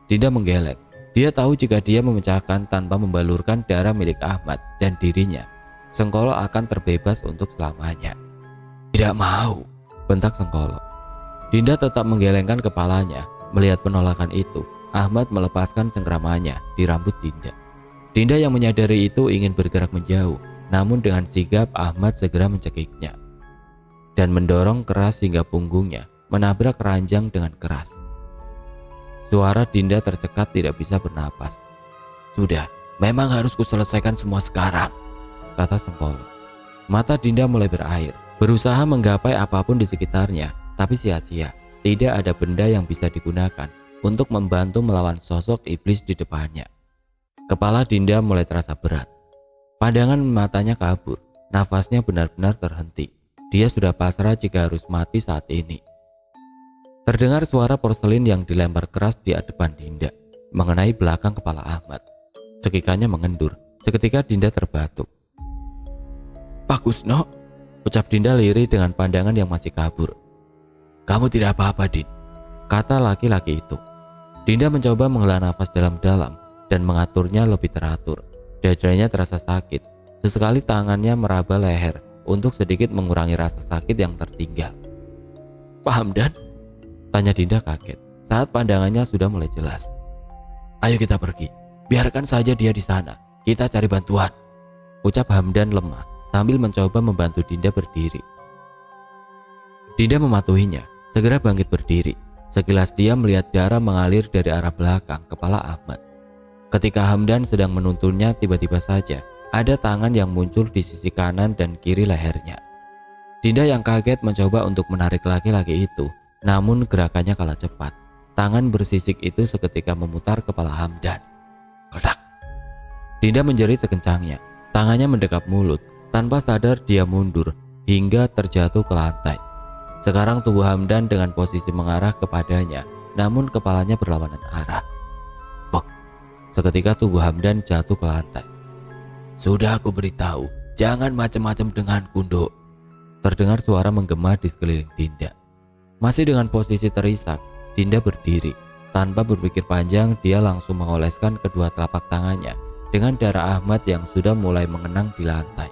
Dinda menggeleng. Dia tahu jika dia memecahkan tanpa membalurkan darah milik Ahmad dan dirinya, Sengkolo akan terbebas untuk selamanya. Tidak mau, bentak Sengkolo. Dinda tetap menggelengkan kepalanya. Melihat penolakan itu, Ahmad melepaskan cengkramannya di rambut Dinda. Dinda yang menyadari itu ingin bergerak menjauh, namun dengan sigap Ahmad segera mencekiknya dan mendorong keras hingga punggungnya menabrak ranjang dengan keras. Suara Dinda tercekat, tidak bisa bernapas. Sudah, memang harus kuselesaikan semua sekarang, kata Sengkolo. Mata Dinda mulai berair, berusaha menggapai apapun di sekitarnya, tapi sia-sia. Tidak ada benda yang bisa digunakan untuk membantu melawan sosok iblis di depannya. Kepala Dinda mulai terasa berat. Pandangan matanya kabur, nafasnya benar-benar terhenti. Dia sudah pasrah jika harus mati saat ini. Terdengar suara porselin yang dilempar keras di depan Dinda, mengenai belakang kepala Ahmad. Cekikannya mengendur, seketika Dinda terbatuk. Pak Kusno, ucap Dinda lirih dengan pandangan yang masih kabur. Kamu tidak apa-apa, Din, kata laki-laki itu. Dinda mencoba menghela nafas dalam-dalam dan mengaturnya lebih teratur. Dadanya terasa sakit. Sesekali tangannya meraba leher untuk sedikit mengurangi rasa sakit yang tertinggal. Pak Hamdan? Tanya Dinda kaget saat pandangannya sudah mulai jelas. Ayo kita pergi, biarkan saja dia di sana. Kita cari bantuan, ucap Hamdan lemah sambil mencoba membantu Dinda berdiri. Dinda mematuhinya, segera bangkit berdiri. Sekilas dia melihat darah mengalir dari arah belakang kepala Ahmad. Ketika Hamdan sedang menuntunnya, tiba-tiba saja ada tangan yang muncul di sisi kanan dan kiri lehernya. Dinda yang kaget mencoba untuk menarik laki-laki itu, namun gerakannya kalah cepat. Tangan bersisik itu seketika memutar kepala Hamdan. Kledak! Dinda menjerit sekencangnya. Tangannya mendekap mulut. Tanpa sadar dia mundur hingga terjatuh ke lantai. Sekarang tubuh Hamdan dengan posisi mengarah kepadanya, namun kepalanya berlawanan arah. Bok! Seketika tubuh Hamdan jatuh ke lantai. Sudah aku beritahu, jangan macam-macam denganku, Nduk. Terdengar suara menggema di sekeliling Dinda. Masih dengan posisi terisak, Dinda berdiri. Tanpa berpikir panjang, dia langsung mengoleskan kedua telapak tangannya dengan darah Ahmad yang sudah mulai mengenang di lantai.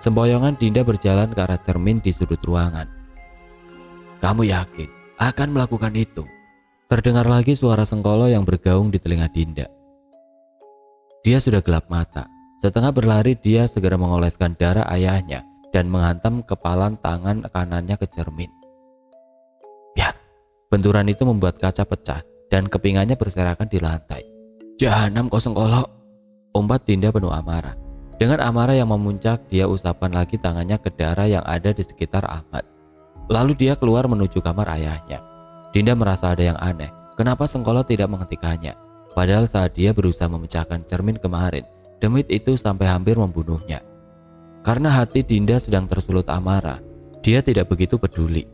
Semboyongan Dinda berjalan ke arah cermin di sudut ruangan. Kamu yakin akan melakukan itu? Terdengar lagi suara Sengkolo yang bergaung di telinga Dinda. Dia sudah gelap mata. Setengah berlari dia segera mengoleskan darah ayahnya dan menghantam kepalan tangan kanannya ke cermin. Ya, benturan itu membuat kaca pecah dan kepingannya berserakan di lantai. Jahanam kau Sengkolo, umpat Dinda penuh amarah. Dengan amarah yang memuncak, dia usapkan lagi tangannya ke darah yang ada di sekitar Ahmad. Lalu dia keluar menuju kamar ayahnya. Dinda merasa ada yang aneh. Kenapa Sengkolo tidak menghentikannya? Padahal saat dia berusaha memecahkan cermin kemarin, demit itu sampai hampir membunuhnya. Karena hati Dinda sedang tersulut amarah, dia tidak begitu peduli.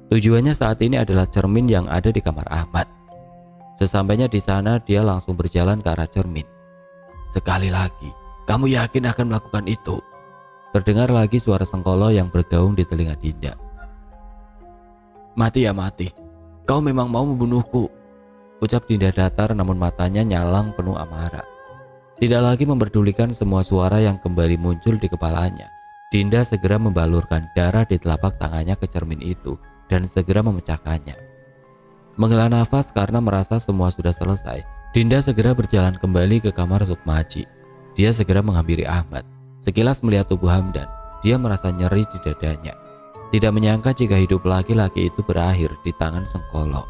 Tujuannya saat ini adalah cermin yang ada di kamar Ahmad. Sesampainya di sana, dia langsung berjalan ke arah cermin. "Sekali lagi, kamu yakin akan melakukan itu?" Terdengar lagi suara Sengkolo yang bergaung di telinga Dinda. "Mati ya mati, kau memang mau membunuhku," ucap Dinda datar namun matanya nyalang penuh amarah. Tidak lagi memperdulikan semua suara yang kembali muncul di kepalanya, Dinda segera membalurkan darah di telapak tangannya ke cermin itu dan segera memecahkannya. Menghela nafas karena merasa semua sudah selesai, Dinda segera berjalan kembali ke kamar Sukmaji. Dia segera menghampiri Ahmad. Sekilas melihat tubuh Hamdan, dia merasa nyeri di dadanya. Tidak menyangka jika hidup laki-laki itu berakhir di tangan Sengkolo.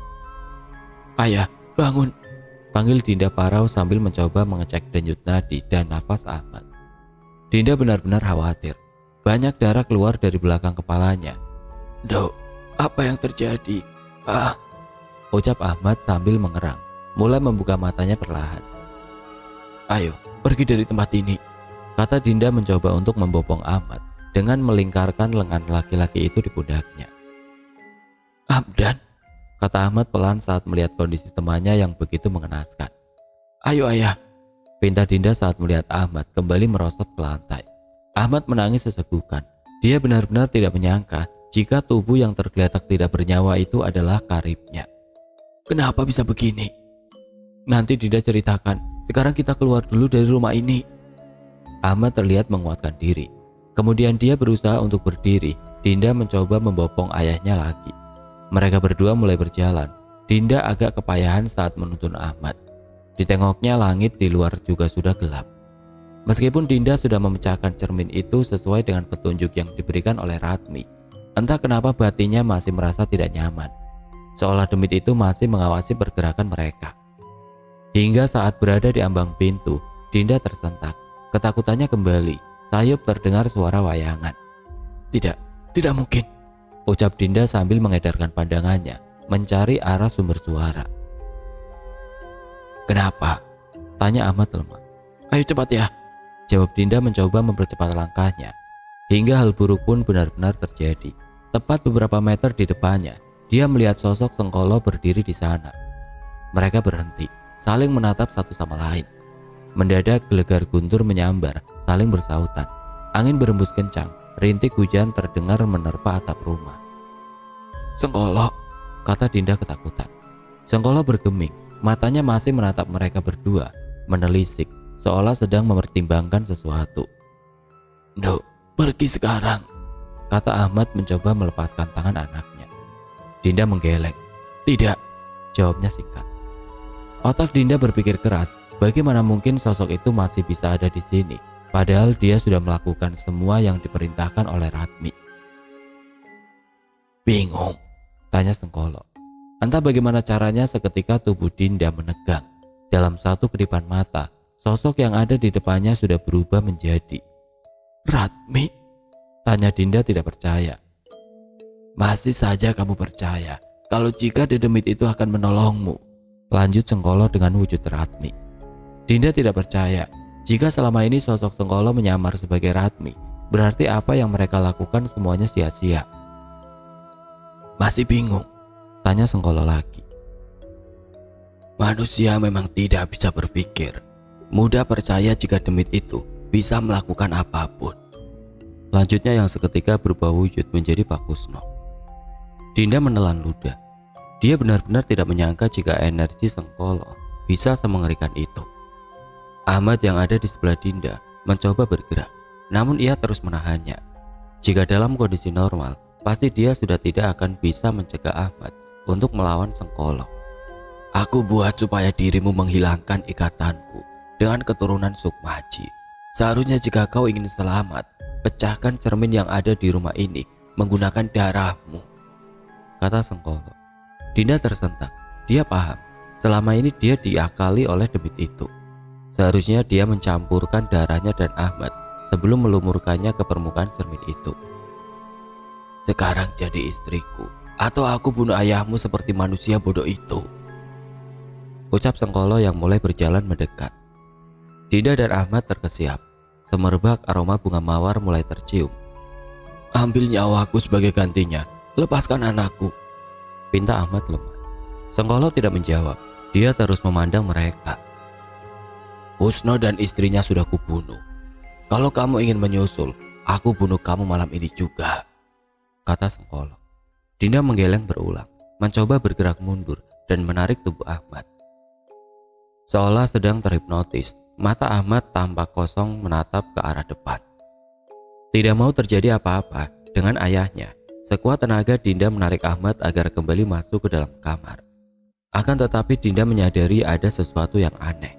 "Ayah, bangun!" panggil Dinda parau sambil mencoba mengecek denyut nadi dan nafas Ahmad. Dinda benar-benar khawatir. Banyak darah keluar dari belakang kepalanya. "Dok, apa yang terjadi?" ucap Ahmad sambil mengerang, mulai membuka matanya perlahan. "Ayo, pergi dari tempat ini," kata Dinda mencoba untuk membopong Ahmad dengan melingkarkan lengan laki-laki itu di pundaknya. "Hamdan," kata Ahmad pelan saat melihat kondisi temannya yang begitu mengenaskan. "Ayo ayah," pinta Dinda saat melihat Ahmad kembali merosot ke lantai. Ahmad menangis sesegukan. Dia benar-benar tidak menyangka jika tubuh yang tergeletak tidak bernyawa itu adalah karibnya. "Kenapa bisa begini?" "Nanti Dinda ceritakan. Sekarang kita keluar dulu dari rumah ini." Ahmad terlihat menguatkan diri. Kemudian dia berusaha untuk berdiri. Dinda mencoba membopong ayahnya lagi. Mereka berdua mulai berjalan. Dinda agak kepayahan saat menuntun Ahmad. Ditengoknya langit di luar juga sudah gelap. Meskipun Dinda sudah memecahkan cermin itu sesuai dengan petunjuk yang diberikan oleh Ratmi, entah kenapa batinnya masih merasa tidak nyaman. Seolah demit itu masih mengawasi pergerakan mereka. Hingga saat berada di ambang pintu, Dinda tersentak. Ketakutannya kembali. Sayup terdengar suara wayangan. Tidak mungkin," ucap Dinda sambil mengedarkan pandangannya, mencari arah sumber suara. "Kenapa?" tanya Ahmad lemah. "Ayo cepat ya," jawab Dinda mencoba mempercepat langkahnya. Hingga hal buruk pun benar-benar terjadi. Tepat beberapa meter di depannya, dia melihat sosok Sengkolo berdiri di sana. Mereka berhenti, saling menatap satu sama lain. Mendadak gelegar guntur menyambar, saling bersautan. Angin berembus kencang, rintik hujan terdengar menerpa atap rumah. "Sengkolo," kata Dinda ketakutan. Sengkolo bergeming, matanya masih menatap mereka berdua, menelisik, seolah sedang mempertimbangkan sesuatu. "Nduk, pergi sekarang," kata Ahmad mencoba melepaskan tangan anaknya. Dinda menggeleng. "Tidak," jawabnya singkat. Otak Dinda berpikir keras. Bagaimana mungkin sosok itu masih bisa ada di sini, padahal dia sudah melakukan semua yang diperintahkan oleh Ratmi. "Bingung?" tanya Sengkolo. Entah bagaimana caranya seketika tubuh Dinda menegang. Dalam satu kedipan mata, sosok yang ada di depannya sudah berubah menjadi "Ratmi?" tanya Dinda tidak percaya. "Masih saja kamu percaya kalau jika dedemit itu akan menolongmu?" lanjut Sengkolo dengan wujud Ratmi. Dinda tidak percaya jika selama ini sosok Sengkolo menyamar sebagai Ratmi, berarti apa yang mereka lakukan semuanya sia-sia. "Masih bingung?" tanya Sengkolo lagi. "Manusia memang tidak bisa berpikir. Mudah percaya jika demit itu bisa melakukan apapun," lanjutnya yang seketika berubah wujud menjadi Pak Kusno. Dinda menelan ludah. Dia benar-benar tidak menyangka jika energi Sengkolo bisa semengerikan itu. Ahmad yang ada di sebelah Dinda mencoba bergerak, namun ia terus menahannya. Jika dalam kondisi normal, pasti dia sudah tidak akan bisa mencegah Ahmad untuk melawan Sengkolo. "Aku buat supaya dirimu menghilangkan ikatanku dengan keturunan Sukmaji. Seharusnya jika kau ingin selamat, pecahkan cermin yang ada di rumah ini menggunakan darahmu," kata Sengkolo. Dinda tersentak. Dia paham, selama ini dia diakali oleh demit itu. Seharusnya dia mencampurkan darahnya dan Ahmad sebelum melumurkannya ke permukaan cermin itu. "Sekarang jadi istriku atau aku bunuh ayahmu seperti manusia bodoh itu, ucap Sengkolo yang mulai berjalan mendekat. Dinda dan Ahmad terkesiap. Semerbak aroma bunga mawar mulai tercium. Ambil nyawaku sebagai gantinya, lepaskan anakku, pinta Ahmad lemah. Sengkolo tidak menjawab. Dia terus memandang mereka. Kusno dan istrinya sudah kubunuh. Kalau kamu ingin menyusul, aku bunuh kamu malam ini juga, kata Sengkolo. Dinda menggeleng berulang, mencoba bergerak mundur dan menarik tubuh Ahmad. Seolah sedang terhipnotis, mata Ahmad tampak kosong menatap ke arah depan. Tidak mau terjadi apa-apa dengan ayahnya, sekuat tenaga Dinda menarik Ahmad agar kembali masuk ke dalam kamar. Akan tetapi Dinda menyadari ada sesuatu yang aneh.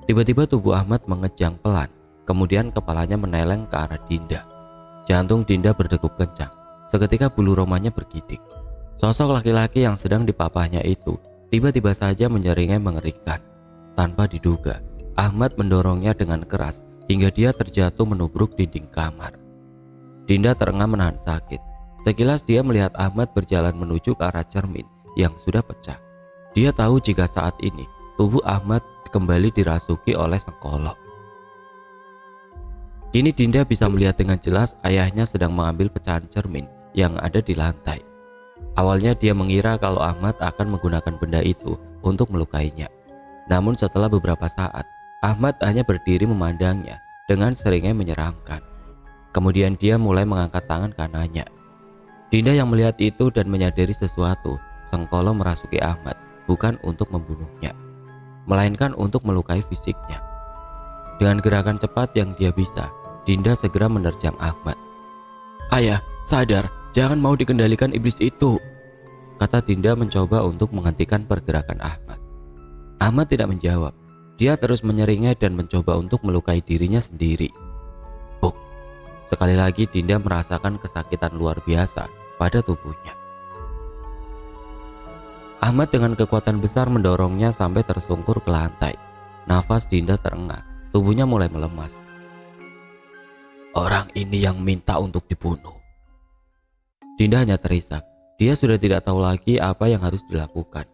Tiba-tiba tubuh Ahmad mengejang pelan, kemudian kepalanya meneleng ke arah Dinda. Jantung Dinda berdegup kencang, seketika bulu romanya bergidik. Sosok laki-laki yang sedang dipapahnya itu tiba-tiba saja menyeringai mengerikan. Tanpa diduga, Ahmad mendorongnya dengan keras hingga dia terjatuh menubruk dinding kamar. Dinda terengah menahan sakit. Sekilas dia melihat Ahmad berjalan menuju ke arah cermin yang sudah pecah. Dia tahu jika saat ini tubuh Ahmad kembali dirasuki oleh Sengkolo. Kini Dinda bisa melihat dengan jelas ayahnya sedang mengambil pecahan cermin yang ada di lantai. Awalnya dia mengira kalau Ahmad akan menggunakan benda itu untuk melukainya. Namun setelah beberapa saat, Ahmad hanya berdiri memandangnya dengan seringai menyeramkan. Kemudian dia mulai mengangkat tangan kanannya. Dinda yang melihat itu dan menyadari sesuatu, Sengkolo merasuki Ahmad bukan untuk membunuhnya, melainkan untuk melukai fisiknya. Dengan gerakan cepat yang dia bisa, Dinda segera menerjang Ahmad. Ayah, sadar, jangan mau dikendalikan iblis itu, kata Dinda mencoba untuk menghentikan pergerakan Ahmad. Ahmad tidak menjawab. Dia terus menyeringai dan mencoba untuk melukai dirinya sendiri. Buk. Sekali lagi Dinda merasakan kesakitan luar biasa pada tubuhnya. Ahmad dengan kekuatan besar mendorongnya sampai tersungkur ke lantai. Nafas Dinda terengah, tubuhnya mulai melemas. Orang ini yang minta untuk dibunuh. Dinda hanya terisak. Dia sudah tidak tahu lagi apa yang harus dilakukan.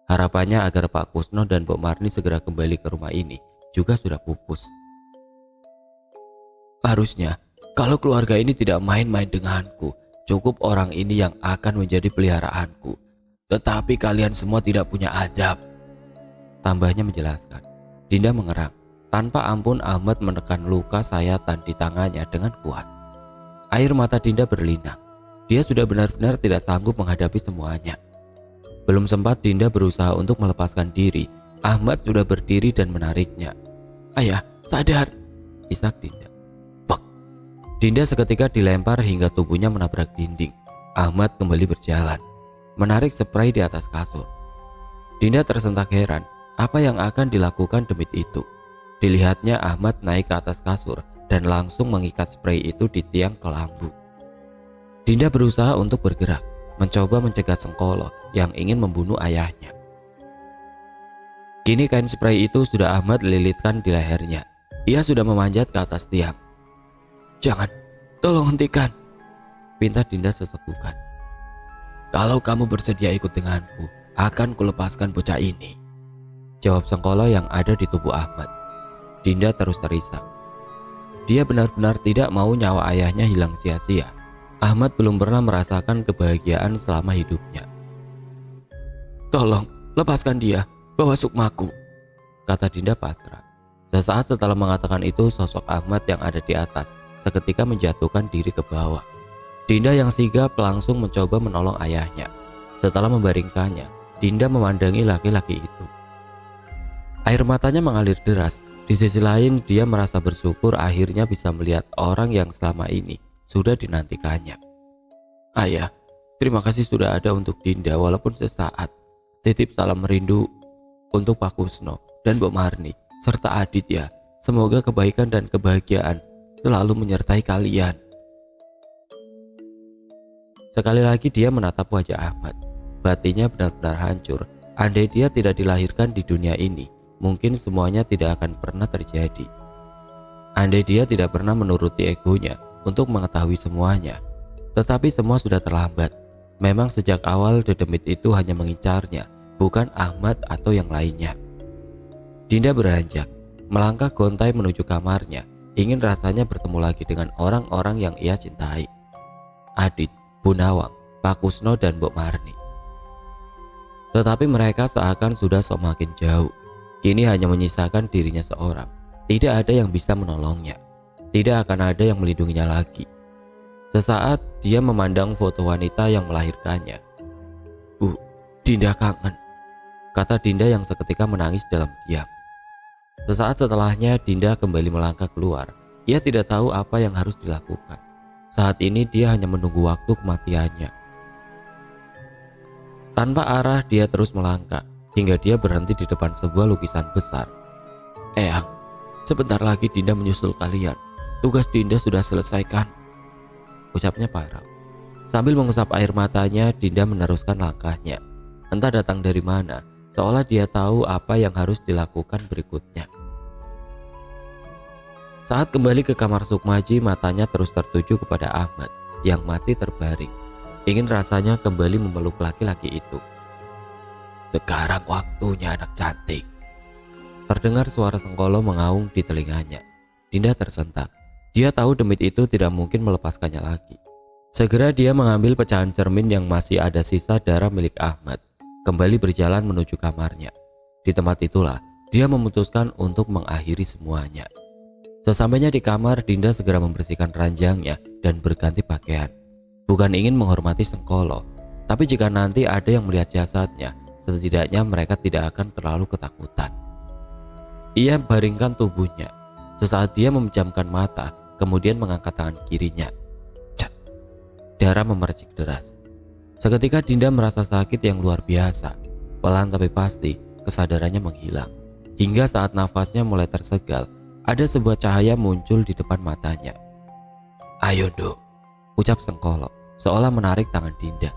Harapannya agar Pak Kusno dan Bu Marni segera kembali ke rumah ini juga sudah pupus. Harusnya kalau keluarga ini tidak main-main denganku, cukup orang ini yang akan menjadi peliharaanku. Tetapi kalian semua tidak punya adab, tambahnya menjelaskan. Dinda mengerang. Tanpa ampun Ahmad menekan luka sayatan di tangannya dengan kuat. Air mata Dinda berlinang. Dia sudah benar-benar tidak sanggup menghadapi semuanya. Belum sempat Dinda berusaha untuk melepaskan diri, Ahmad sudah berdiri dan menariknya. Ayah, sadar, isak Dinda. Bek. Dinda seketika dilempar hingga tubuhnya menabrak dinding. Ahmad kembali berjalan, menarik spray di atas kasur. Dinda tersentak heran, apa yang akan dilakukan demit itu. Dilihatnya Ahmad naik ke atas kasur dan langsung mengikat spray itu di tiang kelambu. Dinda berusaha untuk bergerak, mencoba mencegah Sengkolo yang ingin membunuh ayahnya. Kini kain spray itu sudah Ahmad lilitkan di lehernya. Ia sudah memanjat ke atas tiang. Jangan, tolong hentikan, pinta Dinda sesegukan. Kalau kamu bersedia ikut denganku, akan kulepaskan bocah ini, jawab Sengkolo yang ada di tubuh Ahmad. Dinda terus terisak. Dia benar-benar tidak mau nyawa ayahnya hilang sia-sia. Ahmad belum pernah merasakan kebahagiaan selama hidupnya. Tolong, lepaskan dia, bawa Sukmaku, kata Dinda pasrah. Sesaat setelah mengatakan itu, sosok Ahmad yang ada di atas seketika menjatuhkan diri ke bawah. Dinda yang sigap langsung mencoba menolong ayahnya. Setelah membaringkannya, Dinda memandangi laki-laki itu. Air matanya mengalir deras. Di sisi lain, dia merasa bersyukur akhirnya bisa melihat orang yang selama ini sudah dinantikannya. Ayah, terima kasih sudah ada untuk Dinda walaupun sesaat. Titip salam rindu untuk Pak Kusno dan Bu Marni serta Adit ya. Semoga kebaikan dan kebahagiaan selalu menyertai kalian. Sekali lagi dia menatap wajah Ahmad. Batinnya benar-benar hancur. Andai dia tidak dilahirkan di dunia ini, mungkin semuanya tidak akan pernah terjadi. Andai dia tidak pernah menuruti egonya untuk mengetahui semuanya, tetapi semua sudah terlambat. Memang sejak awal dedemit itu hanya mengincarnya, bukan Ahmad atau yang lainnya. Dinda beranjak, melangkah gontai menuju kamarnya, ingin rasanya bertemu lagi dengan orang-orang yang ia cintai. Adit, Bu Nawang, Pak Kusno dan Mbok Marni. Tetapi mereka seakan sudah semakin jauh. Kini hanya menyisakan dirinya seorang. Tidak ada yang bisa menolongnya. Tidak akan ada yang melindunginya lagi. Sesaat dia memandang foto wanita yang melahirkannya. Bu, Dinda kangen, kata Dinda yang seketika menangis dalam diam. Sesaat setelahnya Dinda kembali melangkah keluar. Ia tidak tahu apa yang harus dilakukan. Saat ini dia hanya menunggu waktu kematiannya. Tanpa arah dia terus melangkah hingga dia berhenti di depan sebuah lukisan besar. Eyang, sebentar lagi Dinda menyusul kalian. Tugas Dinda sudah selesaikan, ucapnya Parau. Sambil mengusap air matanya, Dinda meneruskan langkahnya. Entah datang dari mana, seolah dia tahu apa yang harus dilakukan berikutnya. Saat kembali ke kamar Sukmaji, matanya terus tertuju kepada Ahmad yang masih terbaring. Ingin rasanya kembali memeluk laki-laki itu. Sekarang waktunya anak cantik. Terdengar suara Sengkolo mengaung di telinganya. Dinda tersentak. Dia tahu demit itu tidak mungkin melepaskannya lagi. Segera dia mengambil pecahan cermin yang masih ada sisa darah milik Ahmad, kembali berjalan menuju kamarnya. Di tempat itulah dia memutuskan untuk mengakhiri semuanya. Sesampainya di kamar, Dinda segera membersihkan ranjangnya dan berganti pakaian. Bukan ingin menghormati Sengkolo, tapi jika nanti ada yang melihat jasadnya, setidaknya mereka tidak akan terlalu ketakutan. Ia baringkan tubuhnya. Sesaat dia memejamkan mata, kemudian mengangkat tangan kirinya. Cat! Darah memercik deras. Seketika Dinda merasa sakit yang luar biasa. Pelan tapi pasti, kesadarannya menghilang. Hingga saat nafasnya mulai tersegal, ada sebuah cahaya muncul di depan matanya. Ayo Dok, ucap Sengkolo, seolah menarik tangan Dinda.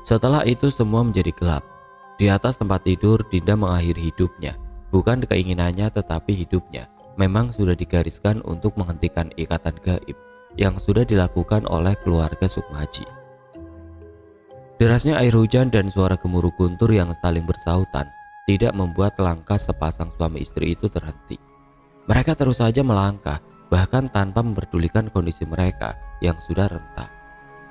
Setelah itu semua menjadi gelap. Di atas tempat tidur, Dinda mengakhiri hidupnya. Bukan keinginannya tetapi hidupnya memang sudah digariskan untuk menghentikan ikatan gaib yang sudah dilakukan oleh keluarga Sukmaji. Derasnya air hujan dan suara gemuruh guntur yang saling bersautan tidak membuat langkah sepasang suami istri itu terhenti. Mereka terus saja melangkah, bahkan tanpa memperdulikan kondisi mereka yang sudah rentah.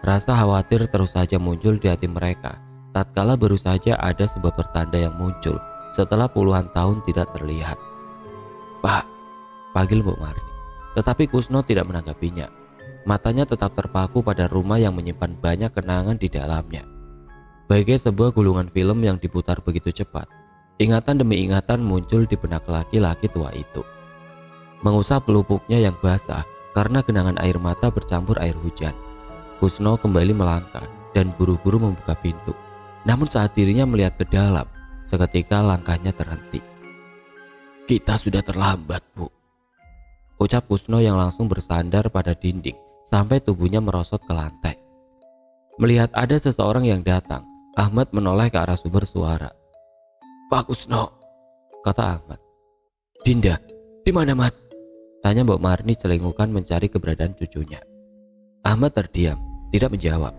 Rasa khawatir terus saja muncul di hati mereka tatkala baru saja ada sebuah pertanda yang muncul setelah puluhan tahun tidak terlihat. Pak, panggil Mbok Marni. Tetapi Kusno tidak menanggapinya. Matanya tetap terpaku pada rumah yang menyimpan banyak kenangan di dalamnya. Bagai sebuah gulungan film yang diputar begitu cepat, ingatan demi ingatan muncul di benak laki-laki tua itu. Mengusap pelupuknya yang basah karena genangan air mata bercampur air hujan, Kusno kembali melangkah dan buru-buru membuka pintu. Namun saat dirinya melihat ke dalam, seketika langkahnya terhenti. Kita sudah terlambat, Bu, ucap Kusno yang langsung bersandar pada dinding sampai tubuhnya merosot ke lantai. Melihat ada seseorang yang datang, Ahmad menoleh ke arah sumber suara. Pak Kusno, kata Ahmad. Dinda, di mana Mat? Tanya Mbok Marni celingukan mencari keberadaan cucunya. Ahmad terdiam, tidak menjawab.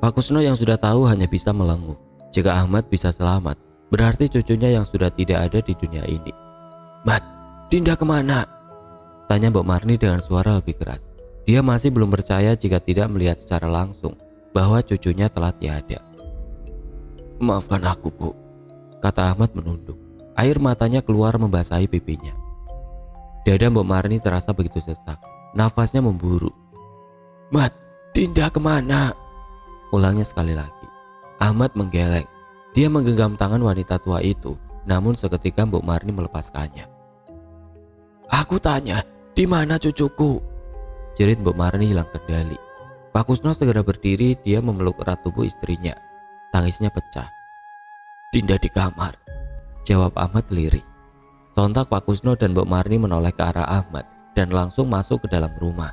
Pak Kusno yang sudah tahu hanya bisa melenguh. Jika Ahmad bisa selamat, berarti cucunya yang sudah tidak ada di dunia ini. Mat, Dinda kemana? Tanya Mbok Marni dengan suara lebih keras. Dia masih belum percaya jika tidak melihat secara langsung bahwa cucunya telah tiada. Maafkan aku, Bu, kata Ahmad menunduk. Air matanya keluar membasahi pipinya. Dada Mbok Marni terasa begitu sesak. Nafasnya memburu. Mat, Dinda kemana? Ulangnya sekali lagi. Ahmad menggeleng. Dia menggenggam tangan wanita tua itu, namun seketika Mbok Marni melepaskannya. Aku tanya, di mana cucuku? Jerit Mbok Marni hilang kendali. Pak Kusno segera berdiri, dia memeluk erat tubuh istrinya. Tangisnya pecah. Dinda di kamar, jawab Ahmad lirih. Sontak Pak Kusno dan Mbok Marni menoleh ke arah Ahmad dan langsung masuk ke dalam rumah.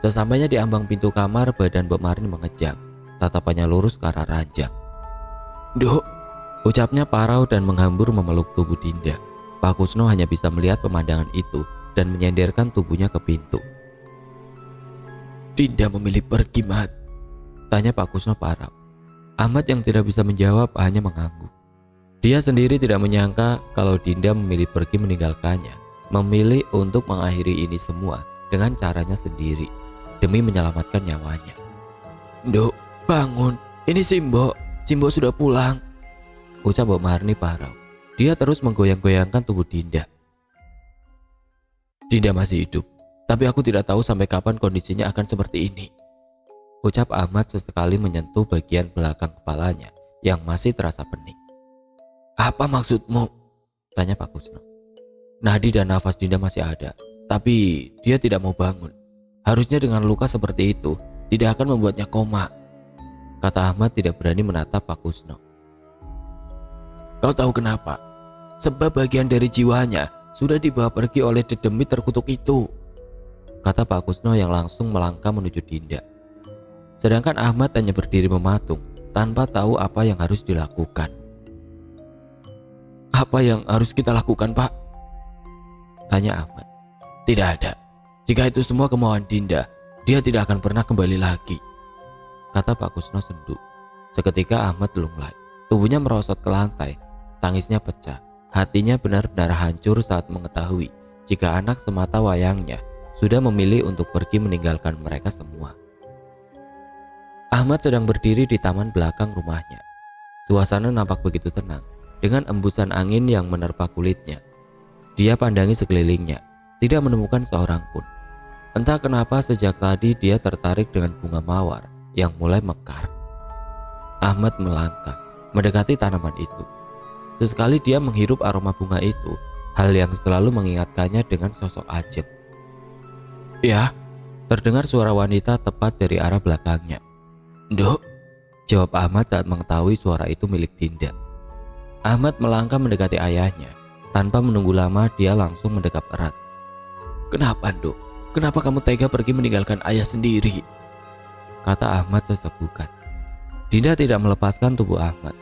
Sesampainya di ambang pintu kamar, badan Mbok Marni mengejang. Tatapannya lurus ke arah ranjang. Duk, ucapnya parau dan menghambur memeluk tubuh Dinda. Pak Kusno hanya bisa melihat pemandangan itu dan menyenderkan tubuhnya ke pintu. Dinda memilih pergi, Mat, tanya Pak Kusno parau. Ahmad yang tidak bisa menjawab hanya mengangguk. Dia sendiri tidak menyangka kalau Dinda memilih pergi meninggalkannya, memilih untuk mengakhiri ini semua dengan caranya sendiri demi menyelamatkan nyawanya. "Nduk, bangun, ini Simbo sudah pulang," ucap Mbok Marni parau. Dia terus menggoyang-goyangkan tubuh Dinda. "Dinda masih hidup, tapi aku tidak tahu sampai kapan kondisinya akan seperti ini," ucap Ahmad sesekali menyentuh bagian belakang kepalanya yang masih terasa pening. "Apa maksudmu?" tanya Pak Kusno. "Nadi dan nafas Dinda masih ada, tapi dia tidak mau bangun. Harusnya dengan luka seperti itu tidak akan membuatnya koma," kata Ahmad tidak berani menatap Pak Kusno. "Kau tahu kenapa? Sebab bagian dari jiwanya sudah dibawa pergi oleh dedemit terkutuk itu," kata Pak Kusno yang langsung melangkah menuju Dinda. Sedangkan Ahmad hanya berdiri mematung tanpa tahu apa yang harus dilakukan. "Apa yang harus kita lakukan, Pak?" tanya Ahmad. "Tidak ada. Jika itu semua kemauan Dinda, dia tidak akan pernah kembali lagi," kata Pak Kusno sendu. Seketika Ahmad lunglai. Tubuhnya merosot ke lantai. Tangisnya pecah. Hatinya benar-benar hancur saat mengetahui jika anak semata wayangnya sudah memilih untuk pergi meninggalkan mereka semua. Ahmad sedang berdiri di taman belakang rumahnya. Suasana nampak begitu tenang dengan embusan angin yang menerpa kulitnya. Dia pandangi sekelilingnya, tidak menemukan seorang pun. Entah kenapa sejak tadi dia tertarik dengan bunga mawar yang mulai mekar. Ahmad melangkah mendekati tanaman itu. Sesekali dia menghirup aroma bunga itu, hal yang selalu mengingatkannya dengan sosok Ajeng. "Ya," terdengar suara wanita tepat dari arah belakangnya. "Nduk," jawab Ahmad saat mengetahui suara itu milik Dinda. Ahmad melangkah mendekati ayahnya. Tanpa menunggu lama dia langsung mendekap erat. "Kenapa, Nduk? Kenapa kamu tega pergi meninggalkan ayah sendiri?" kata Ahmad sesegukan. Dinda tidak melepaskan tubuh Ahmad.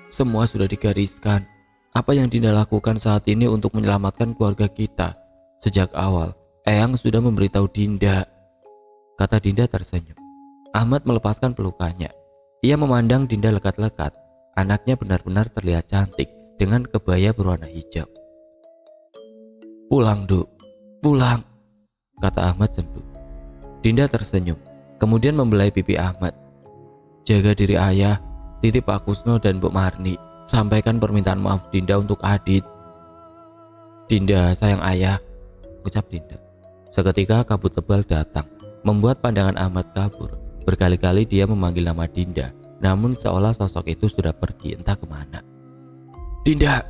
"Semua sudah digariskan. Apa yang Dinda lakukan saat ini untuk menyelamatkan keluarga kita? Sejak awal, Eyang sudah memberitahu Dinda," kata Dinda tersenyum. Ahmad melepaskan pelukannya. Ia memandang Dinda lekat-lekat. Anaknya benar-benar terlihat cantik dengan kebaya berwarna hijau. "Pulang, Duk, pulang," kata Ahmad sendu. Dinda tersenyum, kemudian membelai pipi Ahmad. "Jaga diri ayah, titip Pak Kusno dan Mbok Marni. Sampaikan permintaan maaf Dinda untuk Adit." "Dinda sayang ayah," ucap Dinda. Seketika kabut tebal datang, membuat pandangan Ahmad kabur. Berkali-kali dia memanggil nama Dinda, namun seolah sosok itu sudah pergi entah kemana. "Dinda!"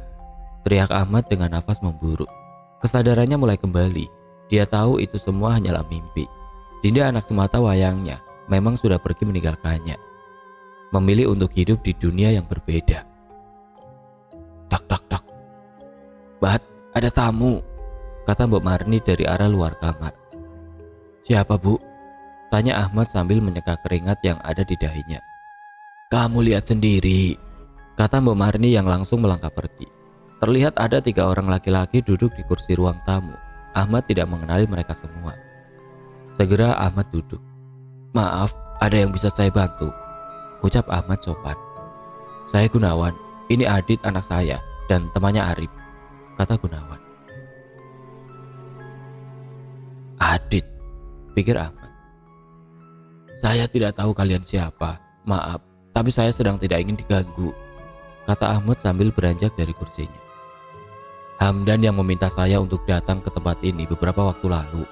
teriak Ahmad dengan nafas memburuk. Kesadarannya mulai kembali. Dia tahu itu semua hanyalah mimpi. Dinda anak semata wayangnya memang sudah pergi meninggalkannya, memilih untuk hidup di dunia yang berbeda. Tak tak tak. "Bat, ada tamu," kata Mbok Marni dari arah luar kamar. "Siapa, Bu?" tanya Ahmad sambil menyeka keringat yang ada di dahinya. "Kamu lihat sendiri," kata Mbok Marni yang langsung melangkah pergi. Terlihat ada 3 orang laki-laki duduk di kursi ruang tamu. Ahmad tidak mengenali mereka semua. Segera Ahmad duduk. "Maaf, ada yang bisa saya bantu?" ucap Ahmad sopan. "Saya Gunawan, ini Adit anak saya dan temannya Arif," kata Gunawan. "Adit," pikir Ahmad. "Saya tidak tahu kalian siapa, maaf, tapi saya sedang tidak ingin diganggu," kata Ahmad sambil beranjak dari kursinya. "Hamdan yang meminta saya untuk datang ke tempat ini beberapa waktu lalu,"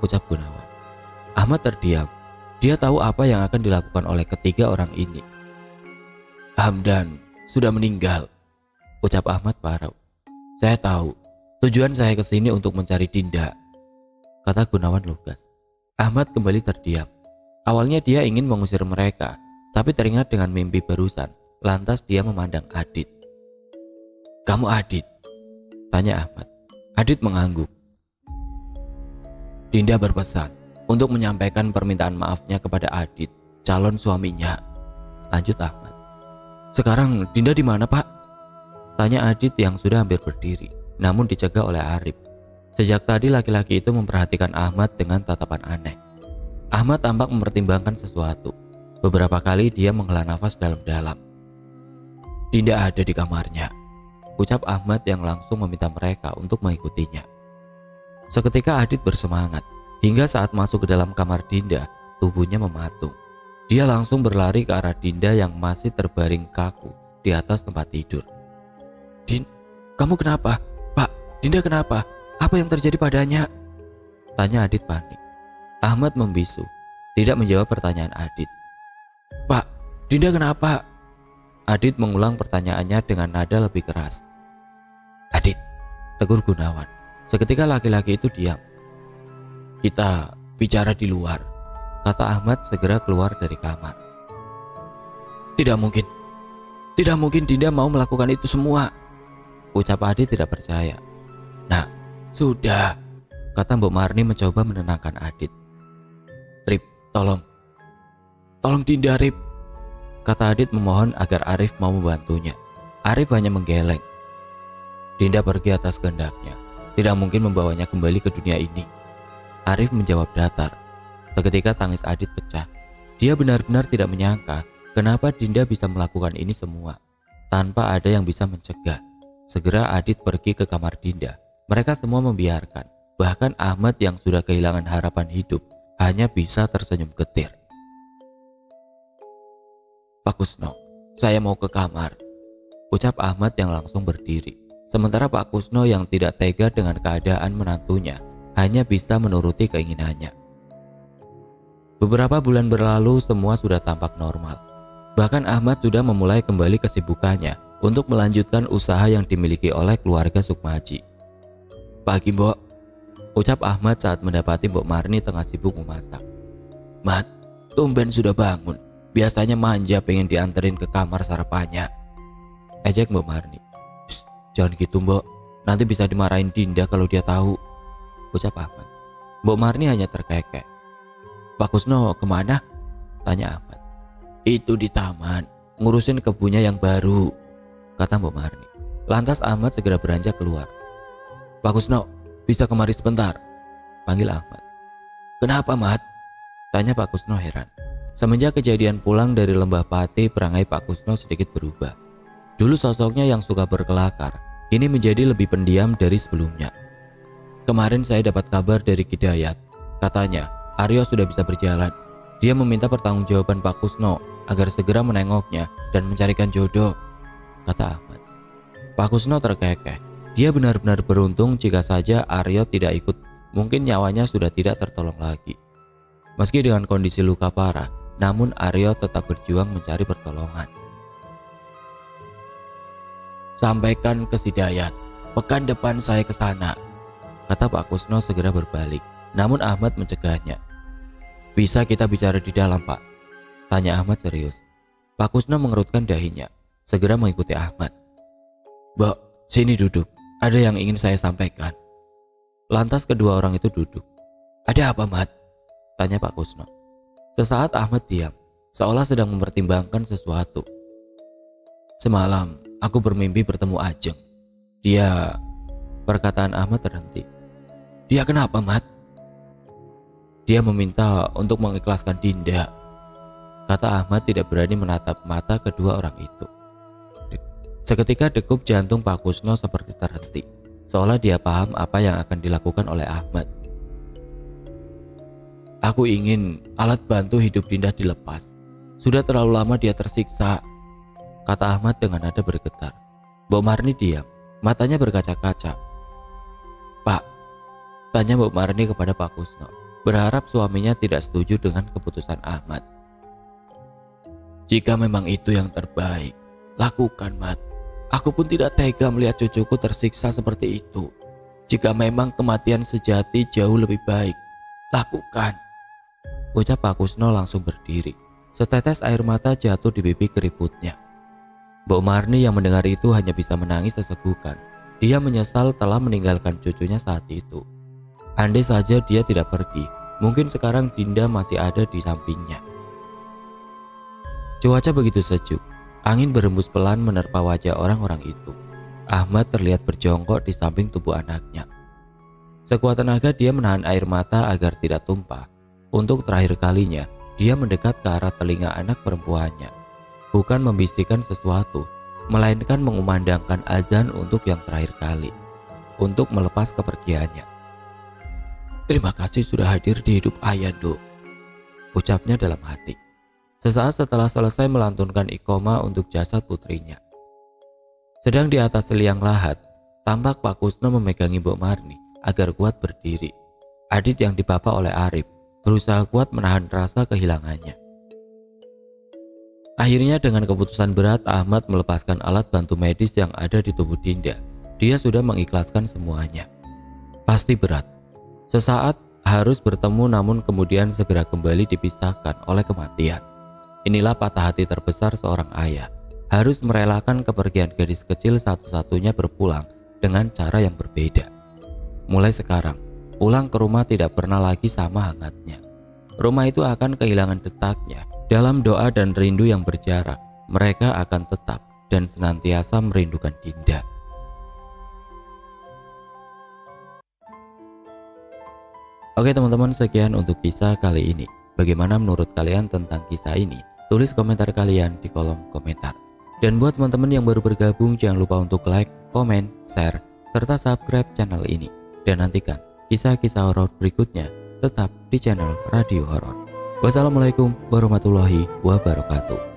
ucap Gunawan. Ahmad terdiam. Dia tahu apa yang akan dilakukan oleh ketiga orang ini. "Hamdan sudah meninggal," ucap Ahmad parau. "Saya tahu. Tujuan saya ke sini untuk mencari Dinda," kata Gunawan lugas. Ahmad kembali terdiam. Awalnya dia ingin mengusir mereka, tapi teringat dengan mimpi barusan. Lantas dia memandang Adit. "Kamu Adit?" tanya Ahmad. Adit mengangguk. "Dinda berpesan untuk menyampaikan permintaan maafnya kepada Adit, calon suaminya," lanjut Ahmad. "Sekarang Dinda di mana, Pak?" tanya Adit yang sudah hampir berdiri, namun dicegah oleh Arif. Sejak tadi laki-laki itu memperhatikan Ahmad dengan tatapan aneh. Ahmad tampak mempertimbangkan sesuatu. Beberapa kali dia menghela nafas dalam-dalam. "Dinda ada di kamarnya," ucap Ahmad yang langsung meminta mereka untuk mengikutinya. Seketika Adit bersemangat, hingga saat masuk ke dalam kamar Dinda, tubuhnya mematung. Dia langsung berlari ke arah Dinda yang masih terbaring kaku di atas tempat tidur. "Din, kamu kenapa? Pak, Dinda kenapa? Apa yang terjadi padanya?" tanya Adit panik. Ahmad membisu, tidak menjawab pertanyaan Adit. "Pak, Dinda kenapa?" Adit mengulang pertanyaannya dengan nada lebih keras. "Adit," tegur Gunawan. Seketika laki-laki itu diam. "Kita bicara di luar," kata Ahmad segera keluar dari kamar. Tidak mungkin Dinda mau melakukan itu semua," ucap Adit tidak percaya. "Nah, sudah," kata Mbok Marni mencoba menenangkan Adit. "Rip, tolong Dinda, Rip," kata Adit memohon agar Arif mau membantunya. Arif hanya menggeleng. "Dinda pergi atas kehendaknya, tidak mungkin membawanya kembali ke dunia ini," Arif menjawab datar. Seketika tangis Adit pecah. Dia benar-benar tidak menyangka kenapa Dinda bisa melakukan ini semua tanpa ada yang bisa mencegah. Segera Adit pergi ke kamar Dinda. Mereka semua membiarkan. Bahkan Ahmad yang sudah kehilangan harapan hidup hanya bisa tersenyum getir. "Pak Kusno, saya mau ke kamar," ucap Ahmad yang langsung berdiri. Sementara Pak Kusno yang tidak tega dengan keadaan menantunya hanya bisa menuruti keinginannya. Beberapa bulan berlalu, semua sudah tampak normal. Bahkan Ahmad sudah memulai kembali kesibukannya untuk melanjutkan usaha yang dimiliki oleh keluarga Sukmaji. "Pagi, Mbok," ucap Ahmad saat mendapati Mbok Marni tengah sibuk memasak. "Mat, tumben sudah bangun. Biasanya manja pengen dianterin ke kamar sarapannya," ejek Mbok Marni. "Jangan gitu, Mbok. Nanti bisa dimarahin Dinda kalau dia tahu," ucap Ahmad. Mbok Marni hanya terkekeh. "Pak Kusno kemana?" tanya Ahmad. "Itu di taman, ngurusin kebunnya yang baru," kata Mbok Marni. Lantas Ahmad segera beranjak keluar. "Pak Kusno, bisa kemari sebentar?" panggil Ahmad. "Kenapa, Mat?" tanya Pak Kusno heran. Semenjak kejadian pulang dari Lembah Pati, perangai Pak Kusno sedikit berubah. Dulu sosoknya yang suka berkelakar, kini menjadi lebih pendiam dari sebelumnya. "Kemarin saya dapat kabar dari Hidayat. Katanya Aryo sudah bisa berjalan. Dia meminta pertanggungjawaban Pak Kusno agar segera menengoknya dan mencarikan jodoh," kata Ahmad. Pak Kusno terkekeh. Dia benar-benar beruntung. Jika saja Aryo tidak ikut, mungkin nyawanya sudah tidak tertolong lagi. Meski dengan kondisi luka parah, namun Aryo tetap berjuang mencari pertolongan. "Sampaikan ke si Dayat, pekan depan saya ke sana," kata Pak Kusno segera berbalik. Namun Ahmad mencegahnya. "Bisa kita bicara di dalam, Pak?" tanya Ahmad serius. Pak Kusno mengerutkan dahinya, segera mengikuti Ahmad. "Mbok, sini duduk. Ada yang ingin saya sampaikan." Lantas kedua orang itu duduk. "Ada apa, Mat?" tanya Pak Kusno. Sesaat Ahmad diam, seolah sedang mempertimbangkan sesuatu. "Semalam aku bermimpi bertemu Ajeng. Dia..." Perkataan Ahmad terhenti. "Dia kenapa, Mat?" "Dia meminta untuk mengikhlaskan Dinda," kata Ahmad tidak berani menatap mata kedua orang itu. Seketika degup jantung Pak Kusno seperti terhenti, seolah dia paham apa yang akan dilakukan oleh Ahmad. "Aku ingin alat bantu hidup Dinda dilepas. Sudah terlalu lama dia tersiksa," kata Ahmad dengan nada bergetar. Mbok Marni diam, matanya berkaca-kaca. "Pak," tanya Mbok Marni kepada Pak Kusno, berharap suaminya tidak setuju dengan keputusan Ahmad. "Jika memang itu yang terbaik, lakukan, Mat. Aku pun tidak tega melihat cucuku tersiksa seperti itu. Jika memang kematian sejati jauh lebih baik, lakukan," ucap Pak Kusno langsung berdiri. Setetes air mata jatuh di pipi keriputnya. Mbok Marni yang mendengar itu hanya bisa menangis sesegukan. Dia menyesal telah meninggalkan cucunya saat itu. Andai saja dia tidak pergi, mungkin sekarang Dinda masih ada di sampingnya. Cuaca begitu sejuk. Angin berembus pelan menerpa wajah orang-orang itu. Ahmad terlihat berjongkok di samping tubuh anaknya. Sekuat tenaga dia menahan air mata agar tidak tumpah. Untuk terakhir kalinya, dia mendekat ke arah telinga anak perempuannya, bukan membisikkan sesuatu, melainkan mengumandangkan azan untuk yang terakhir kali, untuk melepas kepergiannya. "Terima kasih sudah hadir di hidup ayah, Nduk," ucapnya dalam hati. Sesaat setelah selesai melantunkan iqomah untuk jasad putrinya. Sedang di atas liang lahat, tampak Pak Kusno memegangi Mbok Marni agar kuat berdiri. Adit yang dipapa oleh Arif berusaha kuat menahan rasa kehilangannya. Akhirnya dengan keputusan berat, Ahmad melepaskan alat bantu medis yang ada di tubuh Dinda. Dia sudah mengikhlaskan semuanya. Pasti berat. Sesaat harus bertemu, namun kemudian segera kembali dipisahkan oleh kematian. Inilah patah hati terbesar seorang ayah. Harus merelakan kepergian gadis kecil satu-satunya berpulang dengan cara yang berbeda. Mulai sekarang, pulang ke rumah tidak pernah lagi sama hangatnya. Rumah itu akan kehilangan detaknya. Dalam doa dan rindu yang berjarak, mereka akan tetap dan senantiasa merindukan Dinda. Oke teman-teman, sekian untuk kisah kali ini. Bagaimana menurut kalian tentang kisah ini? Tulis komentar kalian di kolom komentar. Dan buat teman-teman yang baru bergabung, jangan lupa untuk like, komen, share, serta subscribe channel ini. Dan nantikan kisah-kisah horor berikutnya tetap di channel Radio Horor. Wassalamualaikum warahmatullahi wabarakatuh.